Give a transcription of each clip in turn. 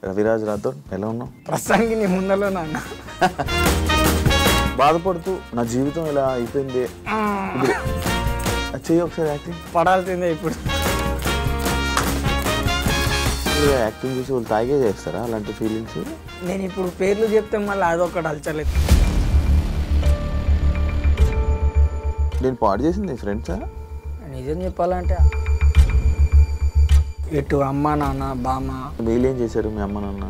రవిరాజ్ రాథోడ్ ఎలా ఉన్నావు? ప్రసంగి నీ ముందలో నాన్న బాధపడుతూ నా జీవితం ఇలా అయిపోయింది చెయ్యి ఒకసారి యాక్టింగ్. పడాల్సిందే ఇప్పుడు. యాక్టింగ్ చూసి వాళ్ళు తాగే చేస్తారా అలాంటి ఫీలింగ్స్? నేను ఇప్పుడు పేర్లు చెప్తే మళ్ళీ అదొకటి అలచలేదు. నేను పాడు చేసింది ఫ్రెండ్సా? నిజం చెప్పాలంటే ఇటు అమ్మ నాన్న బామ్మ వీళ్ళు ఏం చేశారు మీ అమ్మ నాన్న?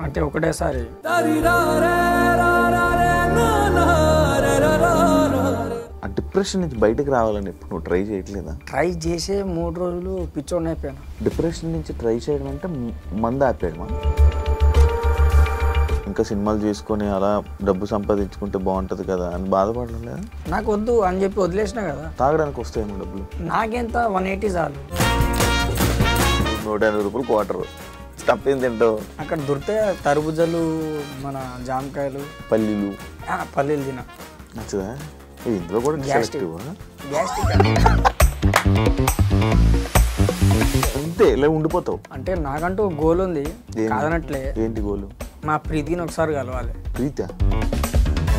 అంటే ఒకటేసారి ఆ డిప్రెషన్ నుంచి బయటకు రావాలని ఇప్పుడు నువ్వు ట్రై చేయట్లేదా? ట్రై చేసే 3 రోజులు పిచ్చోడిని అయిపోయాను. డిప్రెషన్ నుంచి ట్రై చేయడం అంటే మందు ఆపేయడమా? ఇంకా సినిమాలు చేసుకొని అలా డబ్బు సంపాదించుకుంటే బాగుంటుంది కదా అని బాధపడడం లేదా? నాకు వద్దు అని చెప్పి వదిలేసిన కదా. తాగడానికి వస్తాయేమో డబ్బులు? నాకెంత 180 చాలు. 180 రూపాయలు క్వార్టర్ తప్పేం తింటావు? అక్కడ దొరికితే తరబుజలు మన జామకాయలు పల్లీలు పల్లీలు తిన నచ్చదా? ఇందులో కూడా గ్యాస్ట్రిక్ అంతే ఇలా ఉండిపోతావు. అంటే నాకంటూ గోల్ ఉంది కాదనట్లే. ఏంటి గోలు? మా ప్రీతిని ఒకసారి కలవాలి. ప్రీతా?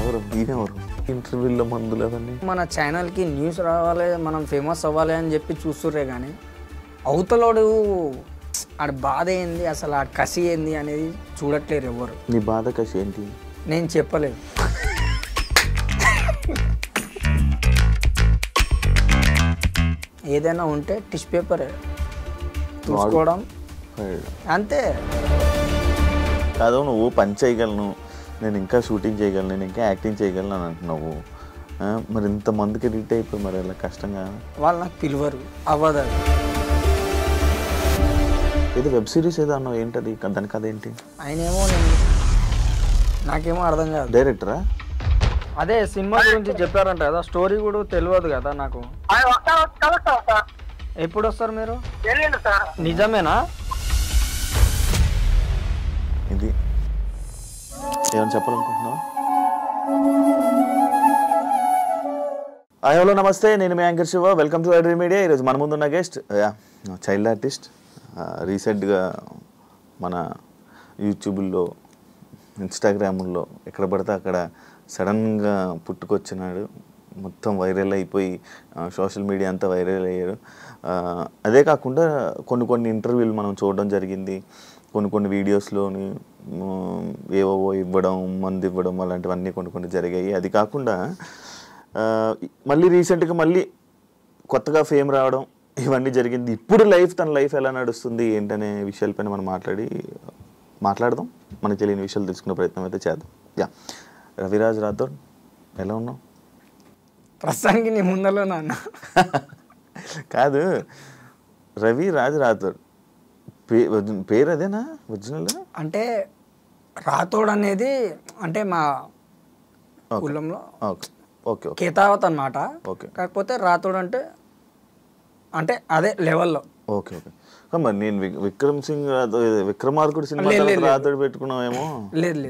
ఎవరు? ఈయనెవరు? ఇంటర్వ్యూలో మందులు అవన్నీ. మన ఛానల్కి న్యూస్ రావాలి, మనం ఫేమస్ అవ్వాలి అని చెప్పి చూస్తుర్రే కానీ అవతలోడు ఆడ బాధ ఏంది, అసలు ఆడ కసి ఏంది అనేది చూడట్లేరు ఎవరు. నీ బాధ కసి ఏంటి? నేను చెప్పలేదు. ఏదైనా ఉంటే టిష్యూ పేపర్ చూసుకోవడం అంతే. కాదు నువ్వు పని చేయగలను, నేను ఇంకా షూటింగ్ చేయగలను, నేను ఇంకా యాక్టింగ్ చేయగలను అని అంటున్నావు. మరి ఇంతమందికి రీట్ అయిపోయి మరి ఇలా కష్టంగా వాళ్ళు నాకు పిలువరు అవ్వదు. ఏదో వెబ్ సిరీస్ ఏదో అన్నావు, ఏంటది? దాని కథ ఏంటి? ఆయనేమో నాకేమో అర్థం కాదు. డైరెక్టరా? అదే సినిమా గురించి చెప్పారంట కదా, స్టోరీ కూడా తెలియదు కదా నాకు. ఎప్పుడు వస్తారు మీరు? నిజమేనా? ఇది ఏమని చెప్పాలనుకుంటున్నావు? హలో నమస్తే, నేను మీ anchor Shiva. Welcome to iDream media. ఈరోజు మన ముందున్న గెస్ట్ చైల్డ్ ఆర్టిస్ట్. రీసెంట్గా మన యూట్యూబ్లో ఇన్స్టాగ్రాముల్లో ఎక్కడ పడితే అక్కడ సడన్గా పుట్టుకొచ్చినాడు. మొత్తం వైరల్ అయిపోయి సోషల్ మీడియా అంతా వైరల్ అయ్యారు. అదే కాకుండా కొన్ని ఇంటర్వ్యూలు మనం చూడడం జరిగింది. కొన్ని వీడియోస్లోని ఏవో ఇవ్వడం, మందు ఇవ్వడం అలాంటివన్నీ కొన్ని జరిగాయి. అది కాకుండా మళ్ళీ రీసెంట్గా మళ్ళీ కొత్తగా ఫేమ్ రావడం ఇవన్నీ జరిగింది. ఇప్పుడు తన లైఫ్ ఎలా నడుస్తుంది ఏంటనే విషయాలపైన మనం మాట్లాడదాం. మనకు తెలియని విషయాలు తెలుసుకునే ప్రయత్నం అయితే చేద్దాం. రవిరాజ్ రాథోడ్ ఎలా ఉన్నావు? ప్రసంగి నీ ముందలో నాన్న. కాదు, రవిరాజ్ రాథోడ్ పేరు అదేనా ఒరిజినల్? అంటే రాథోడ్ అనేది అంటే మా కులంలో ఓకే కేతావత్ అన్నమాట. కాకపోతే రాథోడ్ అంటే అదే లెవెల్లో. ఓకే. మరి నేను విక్రమార్కుడు సినిమా రాథోడ్ పెట్టుకున్నావేమో. లేదు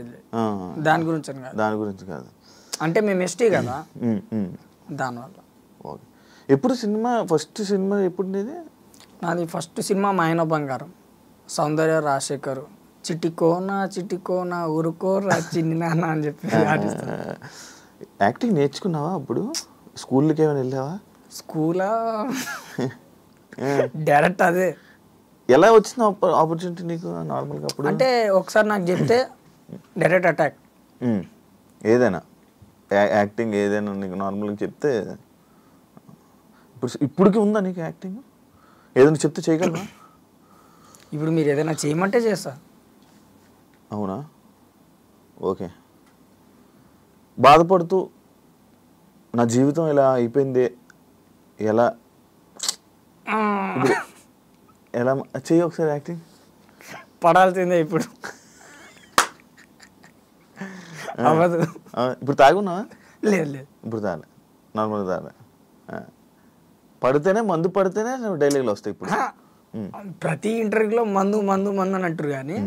దాని గురించి కాదు. అంటే మేము ఎస్టీ కదా, దానివల్ల. ఓకే. ఎప్పుడు సినిమా ఫస్ట్ సినిమా ఎప్పుడు నీది? నాది ఫస్ట్ సినిమా మాయన బంగారం, సౌందర్య రాజశేఖర్. చిటికోనా ఊరుకోరా చిన్ని నాన్న అని చెప్పి యాక్టింగ్ నేర్చుకున్నావా అప్పుడు? స్కూల్కి ఏమైనా వెళ్ళావా? స్కూలా డైరెక్ట్ అదే. ఎలా వచ్చింది ఆపర్చునిటీ నీకు నార్మల్గా అప్పుడు? అంటే ఒకసారి నాకు చెప్తే డైరెక్ట్ అటాక్. ఏదైనా యాక్టింగ్ ఏదైనా నీకు నార్మల్గా చెప్తే ఇప్పటికి ఉందా నీకు యాక్టింగ్? ఏదైనా చెప్తే చేయగలవా? ఇప్పుడు మీరు ఏదైనా చేయమంటే చేస్తా. అవునా? ఓకే. బాధపడుతూ నా జీవితం ఇలా అయిపోయింది ఎలా చెయ్యి ఒకసారి యాక్టింగ్. పడాల్సిందే ఇప్పుడు. అవ్వదు. ఇప్పుడు తాగున్నావా? లేదు ఇప్పుడు తాగలే, నార్మల్గా తాగలే. పడితేనే మందు పడితేనే డైలాగులు వస్తాయి. ఇప్పుడు ప్రతి ఇంటర్వ్యూలో మందు అని అంటారు కానీ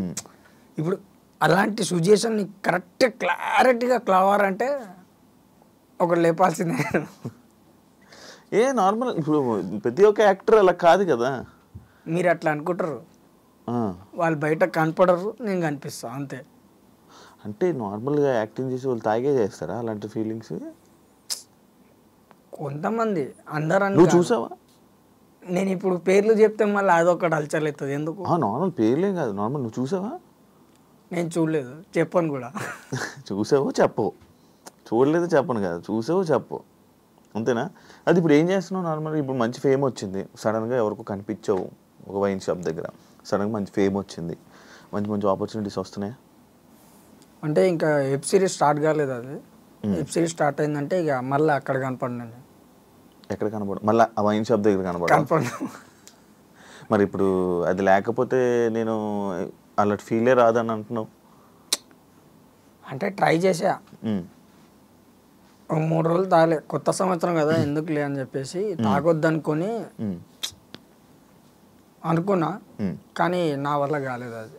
ఇప్పుడు అలాంటి సిచ్యుయేషన్ కరెక్ట్ క్లారిటీగా కావాలంటే ఒకటి లేపాల్సిందే. నార్మల్ ఇప్పుడు ప్రతి ఒక్క యాక్టర్ అలా కాదు కదా. మీరు అట్లా అనుకుంటారు, వాళ్ళు బయట కనపడరు, నేను కనిపిస్తా అంతే. అంటే నార్మల్గా యాక్టింగ్ చేసి వాళ్ళు తాగే చేస్తారా అలాంటి ఫీలింగ్స్? కొంతమంది, అందరూ నువ్వు చూసావా? నేను ఇప్పుడు పేర్లు చెప్తే మళ్ళీ అదొకటి అలచలేదు ఎందుకు. నార్మల్ పేర్లేం కాదు, నార్మల్ నువ్వు చూసావా? నేను చూడలేదు, చెప్పను కూడా. చూసావో చెప్పవు, చూడలేదు చెప్పను కదా, చూసావో చెప్పవు అంతేనా? అది ఇప్పుడు ఏం చేస్తున్నావు నార్మల్గా? ఇప్పుడు మంచి ఫేమ్ వచ్చింది, సడన్గా ఎవరికో కనిపించావు ఒక వైన్ షాప్ దగ్గర, సడన్గా మంచి ఫేమ్ వచ్చింది, మంచి మంచి ఆపర్చునిటీస్ వస్తున్నాయి. అంటే ఇంకా వెబ్ సిరీస్ స్టార్ట్ కాలేదు, అది వెబ్ సిరీస్ స్టార్ట్ అయిందంటే ఇక మళ్ళీ అక్కడ కనపడినాను. ఎక్కడ కనపడు? మళ్ళీ ఆ వైన్ షాప్ దగ్గర కనపడు. మరి ఇప్పుడు అది లేకపోతే నేను అలాంటి ఫీలే రాదని అంటున్నావు. అంటే ట్రై చేసా, 3 రోజులు తాగలే, కొత్త సంవత్సరం కదా ఎందుకులే అని చెప్పేసి తాగొద్దనుకొని అనుకున్నా, కానీ నా వల్ల కాలేదు అది.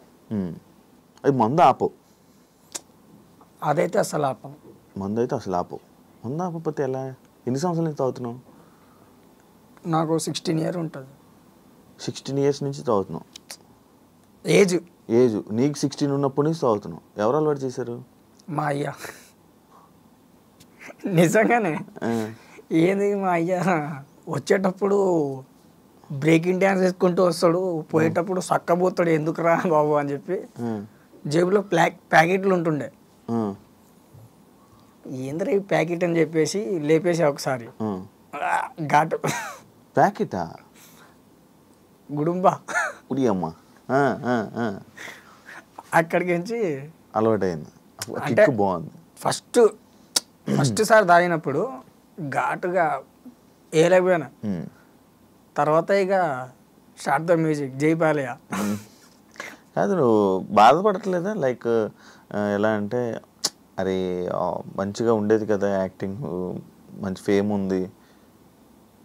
అది మందు ఆపు, అదైతే అసలు ఆపం. మందు అయితే అసలు ఆపు. మందు ఆపకపోతే ఎలా? ఎన్ని సంవత్సరాల నుంచి తాగుతున్నావు? నాకు 16 years ఉంటుంది. 16 years నుంచి తాగుతున్నావు. ఏజ్ నీకు 16 ఉన్నప్పటి నుంచి తాగుతున్నావు. ఎవరు అలవాటు చేశారు? మా అయ్య. నిజంగానే ఏంది, మా అయ్య వచ్చేటప్పుడు బ్రేకింగ్ డ్యాన్స్ వేసుకుంటూ వస్తాడు, పోయేటప్పుడు సక్కబోతాడు, ఎందుకురా బాబు అని చెప్పి జేబులో ప్యాకెట్లు ఉంటుండే. ఏంద్రా ఈ ప్యాకెట్ అని చెప్పేసి లేపేసా ఒకసారి, ఘాటు ప్యాకెటా? గుడుంబా ఉడి అమ్మ. అక్కడికి నుంచి అలవాటైంది. అంటే బాగుంది. ఫస్ట్ సారి తాగినప్పుడు ఘాటుగా వేయలేకపోయినా, తర్వాత ఇక స్టార్ట్ ద మ్యూజిక్, జై బాలయ్య. కాదు, నువ్వు బాధపడట్లేదా? లైక్ ఎలా అంటే, అరే మంచిగా ఉండేది కదా యాక్టింగ్, మంచి ఫేమ్ ఉంది,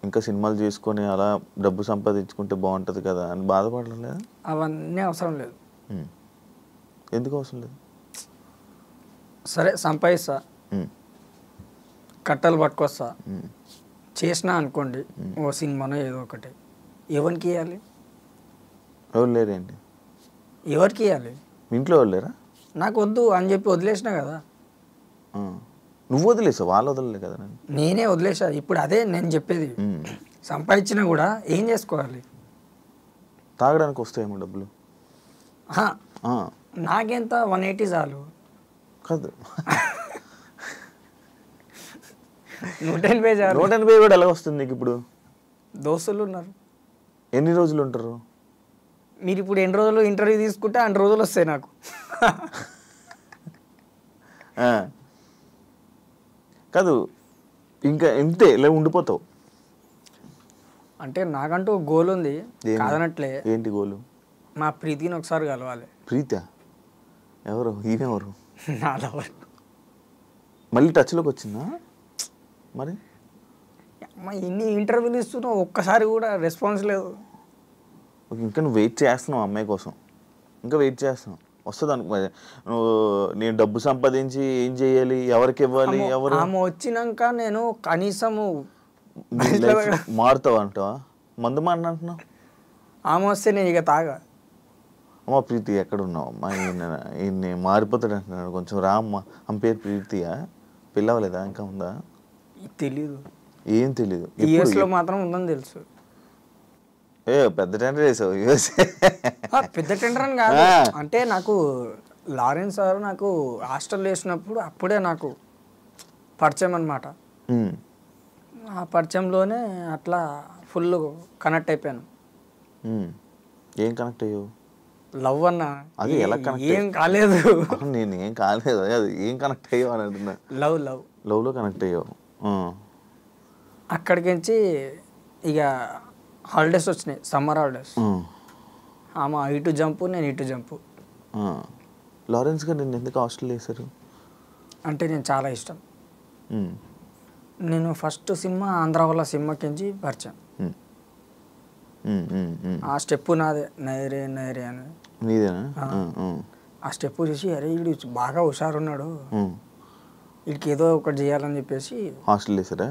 ఇంకా సినిమాలు చేసుకొని అలా డబ్బు సంపాదించుకుంటే బాగుంటుంది కదా అని బాధపడలేదా? అవన్నీ అవసరం లేదు. ఎందుకు అవసరం లేదు? సరే సంపాదిస్తా, కట్టలు పట్టుకొస్తా, చేసినా అనుకోండి ఓ సినిమానో ఏదో ఒకటి, ఎవరికి ఇవ్వాలి? ఎవరు లేరేంటి? ఎవరికి ఇవ్వాలి? ఇంట్లో వాళ్ళు లేరా? నాకు వద్దు అని చెప్పి వదిలేసినా కదా. నువ్వు వదిలేసావు, వాళ్ళు వదలలే కదా. నేనే వదిలేసా. ఇప్పుడు అదే నేను చెప్పేది, సంపాదించినా కూడా ఏం చేసుకోవాలి? తాగడానికి వస్తాయేమో డబ్బులు. నాకెంత 180 చాలు. కాదు, 180 చాలు. 180 కూడా ఎలా వస్తుంది నీకు ఇప్పుడు? దోస్తులు ఉన్నారు. ఎన్ని రోజులు ఉంటారు మీరు? ఇప్పుడు ఎన్ని రోజులు ఇంటర్వ్యూ తీసుకుంటే అన్ని రోజులు వస్తాయి నాకు. కాదు, ఇంకా ఇంతే ఇలా ఉండిపోతావు. అంటే నాకంటూ గోల్ ఉంది, కాదనట్లే. ఏంటి గోలు? మా ప్రీతిని ఒకసారి కలవాలి. ప్రీతా? ఎవరు? ఈయనెవరు? నా లవర్. మళ్ళీ టచ్లోకి వచ్చిందా? మరి అమ్మ ఇన్ని ఇంటర్వ్యూలు ఇస్తున్నావు, ఒక్కసారి కూడా రెస్పాన్స్ లేదు. ఇంకా నువ్వు వెయిట్ చేస్తున్నావు అమ్మాయి కోసం, ఇంకా వెయిట్ చేస్తున్నావు. వస్తుంది అనుకో. నువ్వు నేను డబ్బు సంపాదించి ఏం చేయాలి, ఎవరికి ఇవ్వాలి, ఎవరు? ఆమె వచ్చినాక నేను కనీసము మారుతావు అంటావా? మందు మారినంటున్నావు. ఆమె వస్తే నేను ఇక తాగా. అమ్మ ప్రీతి ఎక్కడ ఉన్నావు అమ్మా? ఈయన మారిపోతాడు అంటున్నాడు, కొంచెం రా అమ్మ. ఆమె పేరు ప్రీతియా? పిల్లవలేదా? ఇంకా ఉందా? తెలీదు. ఏం తెలీదు. యూఎస్లో మాత్రం ఉందని తెలుసు. పెద్ద టెండర్ వేసావు? పెద్ద టెండర్ అని కాదు, అంటే నాకు లారెన్స్ సార్ నాకు హాస్టల్లో వేసినప్పుడు అప్పుడే నాకు పరిచయం అనమాట. ఆ పరిచయంలోనే అట్లా ఫుల్ కనెక్ట్ అయిపోయాను. ఏం కనెక్ట్ అయ్యావు? లవ్ అన్న. అది ఎలా కనెక్ట్? ఏం కాలేదు. నేను ఏం కాలేదు, అది ఏం కనెక్ట్ అయ్యావు అని అంటున్నా. లవ్లో కనెక్ట్ అయ్యావు. అక్కడికి నుంచి ఇక హాలిడేస్ వచ్చినాయి, సమ్మర్ హాలిడేస్. ఆమె ఇటు జంపు, నేను ఇటు జంపు. లారెన్స్ గారు నేను ఎందుకు హాస్టల్ వేశారు? అంటే నేను చాలా ఇష్టం. నేను ఫస్ట్ సినిమా ఆంధ్ర వాళ్ళ సినిమాకించి పరిచయం. ఆ స్టెప్ నాదే, నైరే నైరే అని. నీదేనా? ఆ స్టెప్ చూసి అరే వీడు బాగా హుషారున్నాడు, వీడికి ఏదో ఒకటి చేయాలని చెప్పేసి హాస్టల్ వేసారా?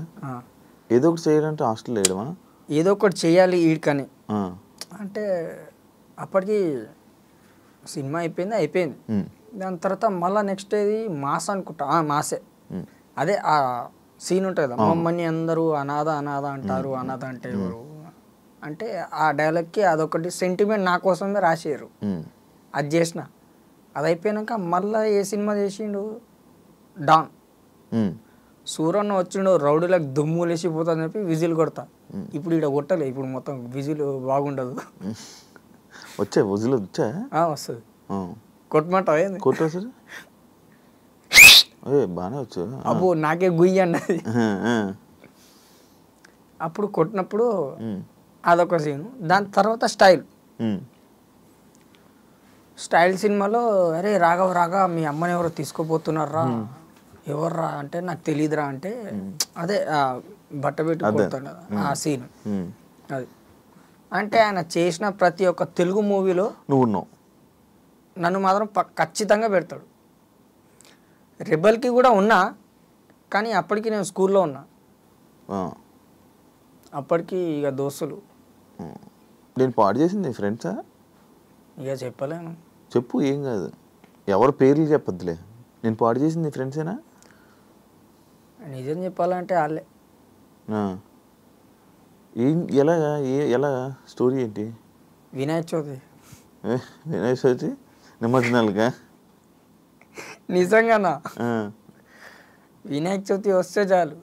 ఏదో ఒకటి చేయాలంటే హాస్టల్ వేయడమా? ఏదో ఒకటి చేయాలి వీడికని. అంటే అప్పటికి సినిమా అయిపోయింది. దాని తర్వాత మళ్ళీ నెక్స్ట్ ఏది మాస్ అనుకుంటా, మాసే. అదే ఆ సీన్ ఉంటుంది కదా, మమ్మల్ని అందరూ అనాథ అంటారు, అనాథ అంటే ఎవరు అంటే ఆ డైలాగ్కి అదొకటి సెంటిమెంట్ నా కోసమే రాసారు. అది చేసిన, అది అయిపోయాక మళ్ళీ ఏ సినిమా చేసిండు, డాన్. సూరన్న వచ్చిండు రౌడీలకు దుమ్ము లేచిపోతుందని చెప్పి విజిల్ కొడతా. ఇప్పుడు ఇక్కడ కొట్టలే, ఇప్పుడు మొత్తం విజిల్ బాగుండదు. విజిల్ వస్తుంది, కొట్టమంటావా ఏంది? కొట్టు సార్, బాగానే వచ్చు. అబ్బో నాకే గుయ్యి అన్నది. అప్పుడు కొట్టినప్పుడు అదొక సీను. దాని తర్వాత స్టైల్ సినిమాలో అరే రాగా మీ అమ్మని ఎవరో తీసుకోపోతున్నారా, ఎవర్రా అంటే నాకు తెలియదురా అంటే అదే బట్ట పెట్టి కొడతాడు ఆ సీన్. అది అంటే ఆయన చేసిన ప్రతి ఒక్క తెలుగు మూవీలో నన్ను మాత్రం ఖచ్చితంగా పెడతాడు. రెబల్కి కూడా ఉన్నా, కానీ అప్పటికి నేను స్కూల్లో ఉన్నా. అప్పటికి ఇక దోస్తులు. నేను పాడు చేసింది ఫ్రెండ్సా? ఇక చెప్పలేను. చెప్పు, ఏం కాదు, ఎవరి పేర్లు చెప్పొద్దులే. నేను పాడు చేసింది ఫ్రెండ్సేనా? నిజం చెప్పాలంటే వాళ్ళే. ఎలాగా స్టోరీ ఏంటి? వినాయక చవితి నిమజ్జనాలుగా? నిజంగానా? వినాయక చవితి వస్తే చాలు,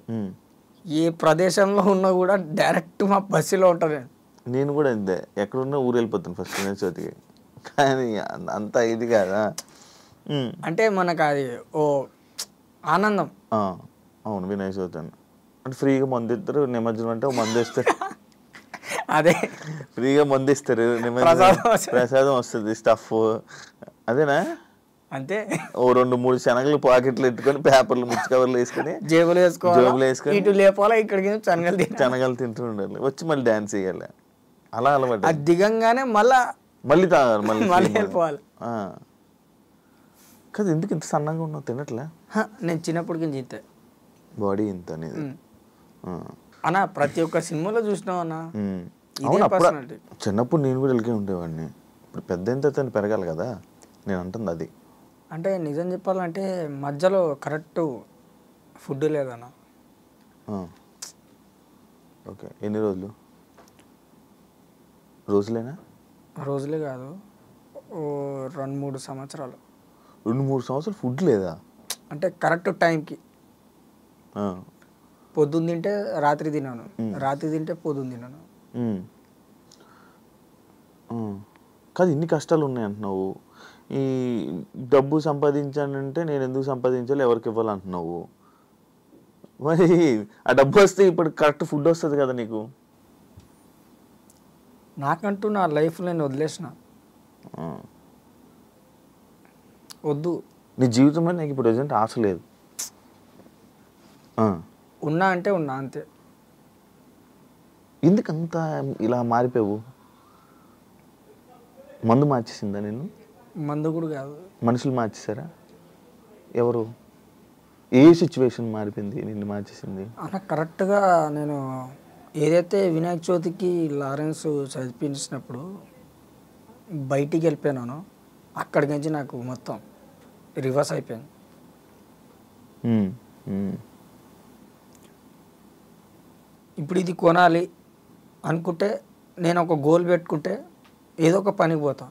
ఏ ప్రదేశంలో ఉన్నా కూడా డైరెక్ట్ మా బస్సులో ఉంటాను. నేను కూడా అంతే, ఎక్కడున్నా ఊరు వెళ్ళిపోతాను ఫస్ట్ వినాయక చవితికి. కానీ అంత ఇది కాదా అంటే మనకు అది ఓ ఆనందం. అవును, వినాయక చవితి అంటే ఫ్రీగా మందు ఇస్తారు. నిమజ్జనం అంటే మందు ఇస్తారు. అదే ఫ్రీగా మందు ఇస్తారు, ప్రసాదం వస్తుంది, స్టఫ్. అదేనా? అంతే. ఓ 2-3 శనగలు పాకెట్లు ఎట్టుకొని పేపర్లు ముచ్చి కవర్లు వేసుకొని జేబులు వేసుకొని ఇటు లేపాలా, ఇక్కడికి శనగలు తింటూ ఉండాలి. వచ్చి మళ్ళీ డాన్స్ చేయాలి. అలా అలవాటు. అది దిగంగానే మళ్ళీ తాగాలి, మళ్ళీ వెళ్ళిపోవాలి. కదా, ఎందుకు ఇంత సన్నగా ఉన్నావు? తినట్లే? నేను చిన్నప్పటికి ఇంతే, బాడీ ఇంత అనేది అన్నా. ప్రతి ఒక్క సినిమాలో చూసినావు అన్నా. చిన్నప్పుడు నేను కూడా వెళ్ళి ఉండేవాడిని. ఇప్పుడు పెద్ద ఎంత పెరగాలి కదా, నేను అంటుంది అది. అంటే నిజం చెప్పాలంటే మధ్యలో కరెక్ట్ ఫుడ్ లేదన్నా. ఓకే, ఎన్ని రోజులేనా? రోజులే కాదు, 2-3 సంవత్సరాలు. 2-3 సంవత్సరాలు ఫుడ్ లేదా? అంటే కరెక్ట్ టైంకి పొద్దున్న తింటే రాత్రి తిన్నాను, రాత్రి తింటే పొద్దున్న తిన్నాను. కాదు, ఇన్ని కష్టాలు ఉన్నాయి అంటున్నావు. ఈ డబ్బు సంపాదించానంటే నేను ఎందుకు సంపాదించాలి, ఎవరికి ఇవ్వాలంటున్నావు. మరి ఆ డబ్బు వస్తే ఇప్పుడు కరెక్ట్ ఫుడ్ వస్తుంది కదా నీకు. నాకంటూ నా లైఫ్ నేను వదిలేసిన, వద్దు. నీ జీవితంలో నీకు ఇప్పుడు ప్రజెంట్ ఆశ లేదు. ఉన్నా అంటే ఉన్నా అంతే. ఎందుకంత ఇలా మారిపోయావు? మందు మార్చేసిందా నేను? మందు కూడా కాదు, మనుషులు మార్చేసారా? ఎవరు? ఏ సిచ్యువేషన్ మారిపోయింది నిన్ను మార్చేసింది? అలా కరెక్ట్గా నేను ఏదైతే వినాయక చవితికి లారెన్స్ చదివించినప్పుడు బయటికి వెళ్ళిపోయినానో అక్కడికి నుంచి నాకు మొత్తం రివర్స్ అయిపోయింది. ఇప్పుడు ఇది కొనాలి అనుకుంటే నేను ఒక గోల్ పెట్టుకుంటే ఏదో ఒక పనికి పోతా.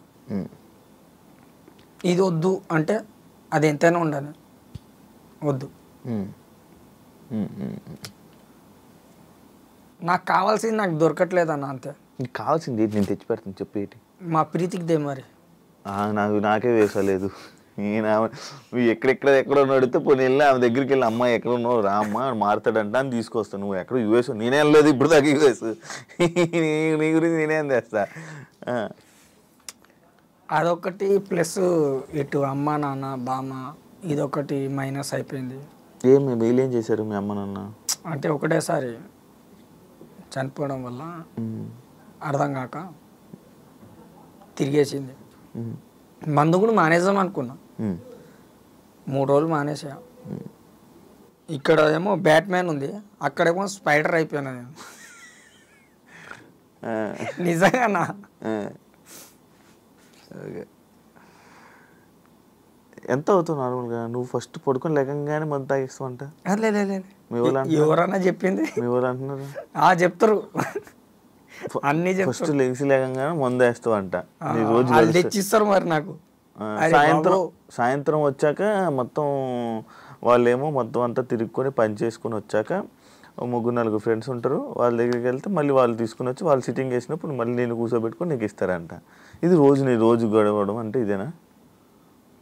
ఇది వద్దు అంటే అది ఎంతైనా ఉండాలి, వద్దు. నాకు కావాల్సింది నాకు దొరకట్లేదన్న, అంతే. నీకు కావాల్సింది నేను తెచ్చి పెడతాను, చెప్పేటి. మా ప్రీతికి దే మరి. నాకే వేసలేదు. నువ్వు ఎక్కడో నడితే పోనీ వెళ్ళి ఆమె దగ్గరికి వెళ్ళి, అమ్మాయి ఎక్కడ ఉన్నావు రా అమ్మ మారుతాడంట అని తీసుకొస్తాను. నువ్వు ఎక్కడ యూఎస్, నేనే వెళ్ళలేదు ఇప్పుడు దాకా యూఎస్. నీ గురించి నేనేం చేస్తా. అదొకటి ప్లస్ ఇటు అమ్మ నాన్న బామ్మ ఇదొకటి మైనస్ అయిపోయింది. వీళ్ళు ఏం చేశారు మీ అమ్మ నాన్న? అంటే ఒకటేసారి చనిపోవడం వల్ల అర్థం కాక తిరిగేసింది. మందు కూడా మానేద్దాం అనుకున్నా, 3 రోజులు మానేసా. ఇక్కడ ఏమో బ్యాట్మ్యాన్ ఉంది, అక్కడేమో స్పైడర్ అయిపోయాను నేను. నిజంగానా? ఓకే. ఎంత అవుతావు నార్మల్గా? నువ్వు ఫస్ట్ పడుకొని లేకంగానే మందు తాగిస్తావు అంట. మీ వాళ్ళు ఎవరన్నా చెప్పింది? మీ వాళ్ళు అంటున్నారు చెప్తారు అన్ని ఫస్ట్ లెగిసి లేకంగానే మందు వేస్తావు అంట. నీ రోజు తెచ్చిస్తారు మరి నాకు. సాయంత్రం వచ్చాక మొత్తం వాళ్ళేమో మొత్తం అంతా తిరుక్కొని పని చేసుకొని వచ్చాక 3-4 ఫ్రెండ్స్ ఉంటారు, వాళ్ళ దగ్గరికి వెళ్తే మళ్ళీ వాళ్ళు తీసుకుని వచ్చి వాళ్ళు సిట్టింగ్ వేసినప్పుడు మళ్ళీ నేను కూర్చోబెట్టుకొని నీకు ఇస్తారంట. ఇది నీ రోజు గడవడం అంటే ఇదేనా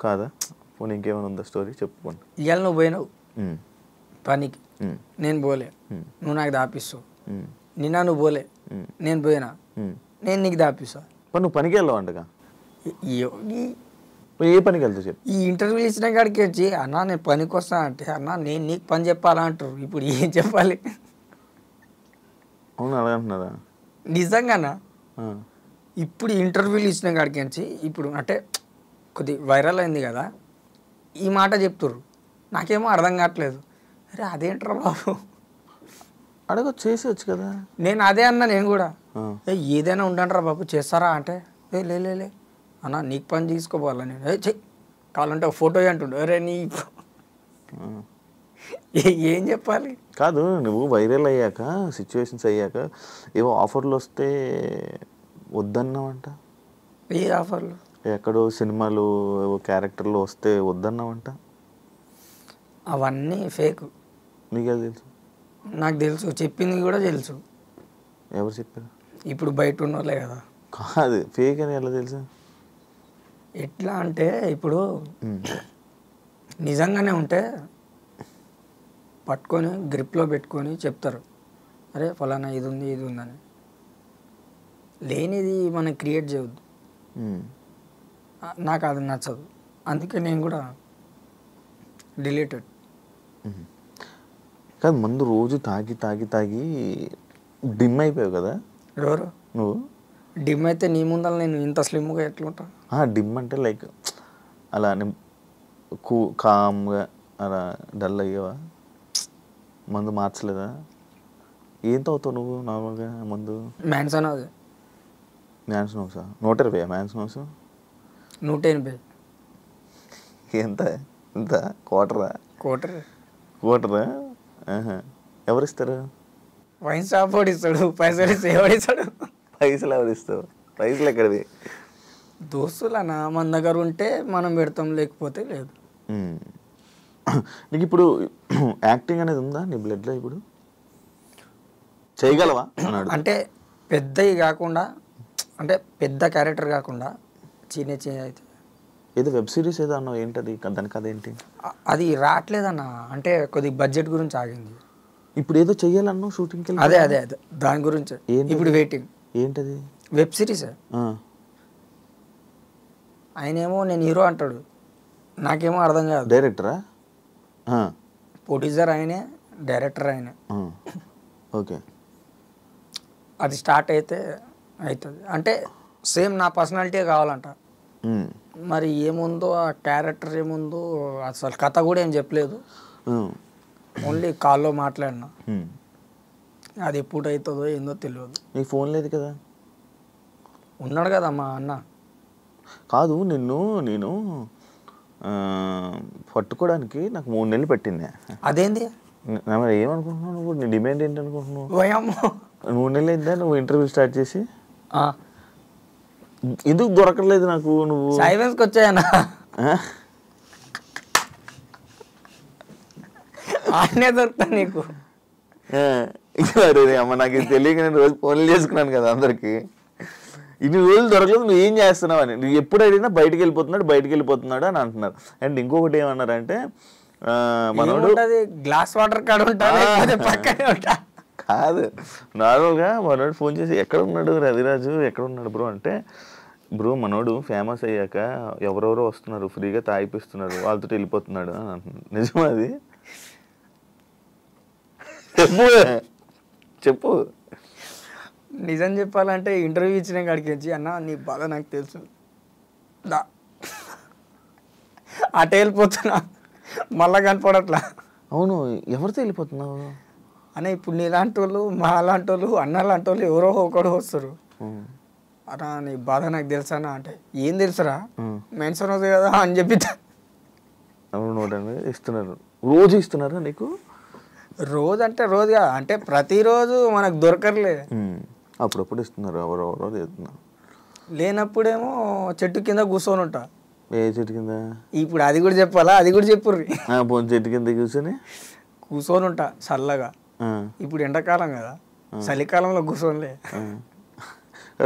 కాదా? పోనీ ఇంకేమైనా ఉందా స్టోరీ చెప్పుకోండి. ఇవాళ నువ్వు పోయినావు పనికి, నేను పోలే, నువ్వు నాకు దాపిస్తావు. నిన్న నువ్వు పోలే, నేను పోయినా, నేను నీకు దాపిస్తా. నువ్వు పనికి వెళ్ళావు అంటగా? ఏ పనికి వెళ్తావు చెప్పు. ఈ ఇంటర్వ్యూ ఇచ్చిన కాడికి వచ్చి అన్నా నేను పనికి వస్తా అంటే, అన్నా నేను నీకు పని చెప్పాలా అంటారు. ఇప్పుడు ఏం చెప్పాలి? అవును అలాగంటున్నారా? నిజంగానా? ఇప్పుడు ఇంటర్వ్యూలు ఇచ్చిన కాడికి వచ్చి ఇప్పుడు అంటే కొద్ది వైరల్ అయింది కదా, ఈ మాట చెప్తుర్రు. నాకేమో అర్థం కావట్లేదు. అరే అదేంట్రా బాబు, అడగొచ్చు, చేసేవచ్చు కదా. నేను అదే అన్నా, నేను కూడా ఏదైనా ఉండండిరా బాబు చేస్తారా అంటే, లే అన్న నీకు పని తీసుకోపోవాలా. నేను చెయ్యి కావాలంటే ఒక ఫోటో అంటుండే. అరే నీ ఏం చెప్పాలి? కాదు, నువ్వు వైరల్ అయ్యాక సిచ్యువేషన్స్ అయ్యాక ఏవో ఆఫర్లు వస్తే వద్దన్నావంట. ఏ ఆఫర్లు? ఎక్కడో సినిమాలు ఏవో క్యారెక్టర్లు వస్తే వద్దన్నావంట. అవన్నీ ఫేక్. నీకే తెలుసు? నాకు తెలుసు, చెప్పింది కూడా తెలుసు. ఎవరు చెప్పారు? ఇప్పుడు బయట ఉన్నోళ్ళే కదా. కాదు, ఫేక్ అని ఎలా తెలుసు? ఎట్లా అంటే ఇప్పుడు నిజంగానే ఉంటే పట్టుకొని గ్రిప్లో పెట్టుకొని చెప్తారు, అరే ఫలానా ఇది ఉందని. లేనిది మనం క్రియేట్ చేయవద్దు. నాకు అది నచ్చదు, అందుకే నేను కూడా డిలీటెడ్. కాదు, మందు రోజు తాగి డిమ్ అయిపోయావు కదా. ఎవరు నువ్వు? డిమ్ అయితే నీ ముందర నేను ఇంత స్లిమ్గా ఎట్లుంటా? డిమ్ అంటే లైక్ అలా కామ్గా అలా డల్ అయ్యావా? మందు మార్చలేదా? ఏం తాగుతావు నువ్వు నార్మల్గా మందు? మ్యాన్సన్. అది మ్యాన్సనోసా? 120 మ్యాన్సనోస్? 180. ఎంత ఎంత? క్వార్టరా? క్వార్టర్. ఎవరిస్తారు? వైన్ షాప్ వాడు ఇస్తాడు, పైసలు ఇస్తే ఎవడిస్తాడు? పైసలు ఎవరిస్తావు? పైసలు ఎక్కడివి? దోస్తులనా మన దగ్గర ఉంటే మనం పెడతాం, లేకపోతే లేదు. నీకు ఇప్పుడు యాక్టింగ్ అనేది ఉందా నీ బ్లడ్లో? ఇప్పుడు చేయగలవా? అంటే పెద్దవి కాకుండా, అంటే పెద్ద క్యారెక్టర్ కాకుండా చిన్న అయితే. ఏదో వెబ్ సిరీస్ ఏదో అన్నావు, ఏంటది? దాని కథ ఏంటి? అది రావట్లేదన్న, అంటే కొద్ది బడ్జెట్ గురించి ఆగింది. ఇప్పుడు ఏదో చెయ్యాలన్నావు షూటింగ్కి? అదే దాని గురించి ఇప్పుడు వెయిటింగ్. ఏంటది? Web series. ఆయనేమో నేను హీరో అంటాడు, నాకేమో అర్థం కాదు. డైరెక్టరా? ప్రొడ్యూసర్ ఆయనే, డైరెక్టర్ ఆయనే. ఓకే. అది స్టార్ట్ అయితే అవుతుంది, అంటే సేమ్ నా పర్సనాలిటీ కావాలంట. మరి ఏముందో ఆ క్యారెక్టర్ ఏముందో అసలు కథ కూడా ఏం చెప్పలేదు, ఓన్లీ కాల్లో మాట్లాడినా. అది ఎప్పుడు అవుతుందో ఏందో తెలియదు. నీకు ఫోన్ లేదు కదా? ఉన్నాడు కదా మా అన్న. కాదు, నేను పట్టుకోవడానికి నాకు 3 నెలలు పెట్టింది. అదేంది? ఏమనుకుంటున్నావు నువ్వు? నీ డిమాండ్ ఏంటి అనుకుంటున్నావు? 3 నెలలు అయిందా నువ్వు ఇంటర్వ్యూ స్టార్ట్ చేసి? ఎందుకు దొరకలేదు నాకు? నువ్వు సైలెన్స్కి వచ్చాయన్నా, ఆయనే దొరుకుతా నీకు. అమ్మ నాకు తెలియక నేను రోజు ఫోన్లు చేసుకున్నాను కదా అందరికి. ఇన్ని రోజులు దొరకలేదు, నువ్వు ఏం చేస్తున్నావు అని. నువ్వు ఎప్పుడు అడిగినా బయటికి వెళ్ళిపోతున్నాడు అని అంటున్నారు. అండ్ ఇంకొకటి ఏమన్నారంటే, మనోడు గ్లాస్ వాటర్ కాడ ఉంటా కాదు, నార్మల్గా మనోడు ఫోన్ చేసి ఎక్కడ ఉన్నాడు రవిరాజు, ఎక్కడ ఉన్నాడు బ్రో అంటే, బ్రో మనోడు ఫేమస్ అయ్యాక ఎవరెవరో వస్తున్నారు, ఫ్రీగా తాగిపిస్తున్నారు, వాళ్ళతో వెళ్ళిపోతున్నాడు అని అంటున్నాడు. నిజమా అది? చెప్పు. నిజం చెప్పాలంటే ఇంటర్వ్యూ ఇచ్చిన కాడికి వచ్చి, అన్న నీ బాధ నాకు తెలుసు, అటే వెళ్ళిపోతున్నా, మళ్ళా కనపడట్లా. అవును, ఎవరితో వెళ్ళిపోతున్నావు? అనే ఇప్పుడు నీలాంటి వాళ్ళు మా లాంటి వాళ్ళు అన్న లాంటి వాళ్ళు ఎవరో ఒకడు వస్తారు. అన్నా నీ బాధ నాకు తెలుసానా అంటే ఏం తెలుసురా మెన్షన్ అవుతుంది కదా అని చెప్పి అవును, ఇస్తున్నారు. రోజు ఇస్తున్నారా నీకు? రోజు అంటే రోజు కాదు, అంటే ప్రతిరోజు మనకు దొరకర్లే. అప్పుడప్పుడు ఇస్తున్నారు, ఎవరెవరో చేస్తున్నారు. లేనప్పుడేమో చెట్టు కింద కూర్చొని ఉంటా. ఏ చెట్టు కింద? ఇప్పుడు అది కూడా చెప్పాలా? అది కూడా చెప్పుర్రి. పోనీ చెట్టు కింద కూర్చొని ఉంటా చల్లగా. ఇప్పుడు ఎండాకాలం కదా, చలికాలంలో కూర్చోనిలే.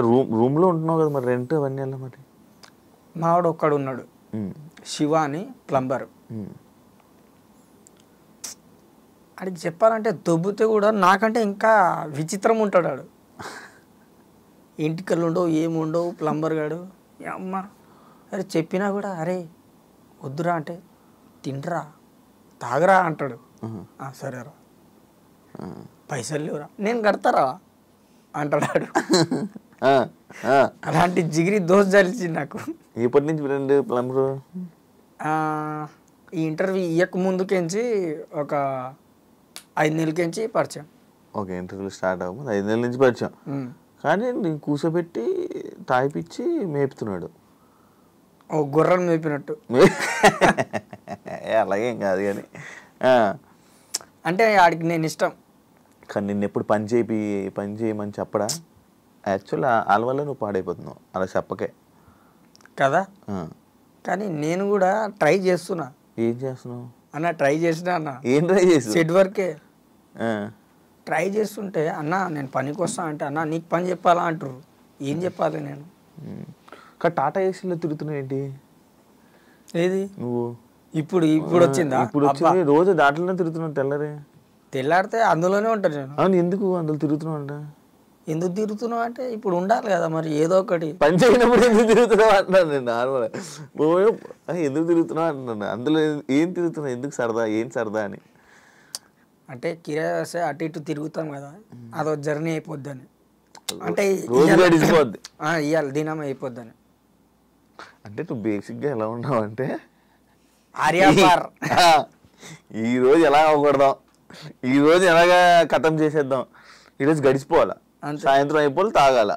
రూమ్లో ఉంటున్నావు కదా, మరి రెంట్ అవన్నీ ఎలా మరి? మావాడు ఒక్కడు ఉన్నాడు, శివ అని ప్లంబర్. అడిగి చెప్పాలంటే దొబ్బితే కూడా నాకంటే ఇంకా విచిత్రం ఉంటాడు వాడు. ఇంటికల్లు ఉండవు, ఏముండవు, ప్లంబర్ గాడు. అమ్మ అరే చెప్పినా కూడా అరే వద్దురా అంటే తింటరా తాగరా అంటాడు. సరేరా, పైసలు లేవురా నేను కడతారా అంటాడు. అలాంటి జిగిరి దోశ జరిచింది నాకు. ఎప్పటి నుంచి ఫ్రెండ్ ప్లంబరు? ఈ ఇంటర్వ్యూ ఇయ్యక ముందుకెంచి ఒక 5 నెలలకించి పరిచయం. ఓకే, ఇంటర్వ్యూ స్టార్ట్ అవ్వదు 5 నెలల నుంచి పరిచయం. కానీ నేను కూర్చోబెట్టి తాయిపిచ్చి మేపుతున్నాడు. ఓ గుర్రను మేపినట్టు. అలాగేం కాదు కానీ అంటే ఆడికి నేను ఇష్టం. కానీ నిన్ను ఎప్పుడు పని చేయమని చెప్పడా? యాక్చువల్ వాళ్ళ వల్ల నువ్వు పాడైపోతున్నావు అలా చెప్పకే కదా. కానీ నేను కూడా ట్రై చేస్తున్నా. ఏం చేస్తున్నావు అన్న? ట్రై చేసినా అన్న. ఏం ట్రై చేసి? సెట్ వర్కే ట్రై చేస్తుంటే అన్న నేను పనికి వస్తా అంటే అన్న నీకు పని చెప్పాలా అంటారు. ఏం చెప్పాలి నేను? కానీ టాటా ఏసీలో తిరుగుతున్నావు ఏంటి? ఏది నువ్వు ఇప్పుడు వచ్చిందా? ఇప్పుడు వచ్చింది. రోజు దాంట్లోనే తిరుగుతున్నావు. తెల్లారితే అందులోనే ఉంటాను నేను. అవును, ఎందుకు అందులో తిరుగుతున్నావు అంట? ఎందుకు తిరుగుతున్నావు అంటే ఇప్పుడు ఉండాలి కదా మరి ఏదో ఒకటి. పని చేయనప్పుడు ఎందుకు తిరుగుతున్నావు అంటున్నాను నేను. నార్మల్ ఎందుకు తిరుగుతున్నావు అంటున్నాను. అందులో ఏం తిరుగుతున్నావు? ఎందుకు సరదా? ఏం సరదా అని అంటే కిరాయి వస్తే అటు ఇటు తిరుగుతాం కదా, అదో జర్నీ అయిపోద్దని. అంటే గడిచిపోద్ది, ఇవాళ దినం అయిపోద్దని. అంటే నువ్వు బేసిక్గా ఎలా ఉన్నావు అంటే ఆర్యాపార్ ఈరోజు ఎలా అవ్వకూడదాం, ఈరోజు ఎలాగా ఖతం చేసేద్దాం, ఈరోజు గడిచిపోవాలా, సాయంత్రం అయిపోవాలి, తాగాల.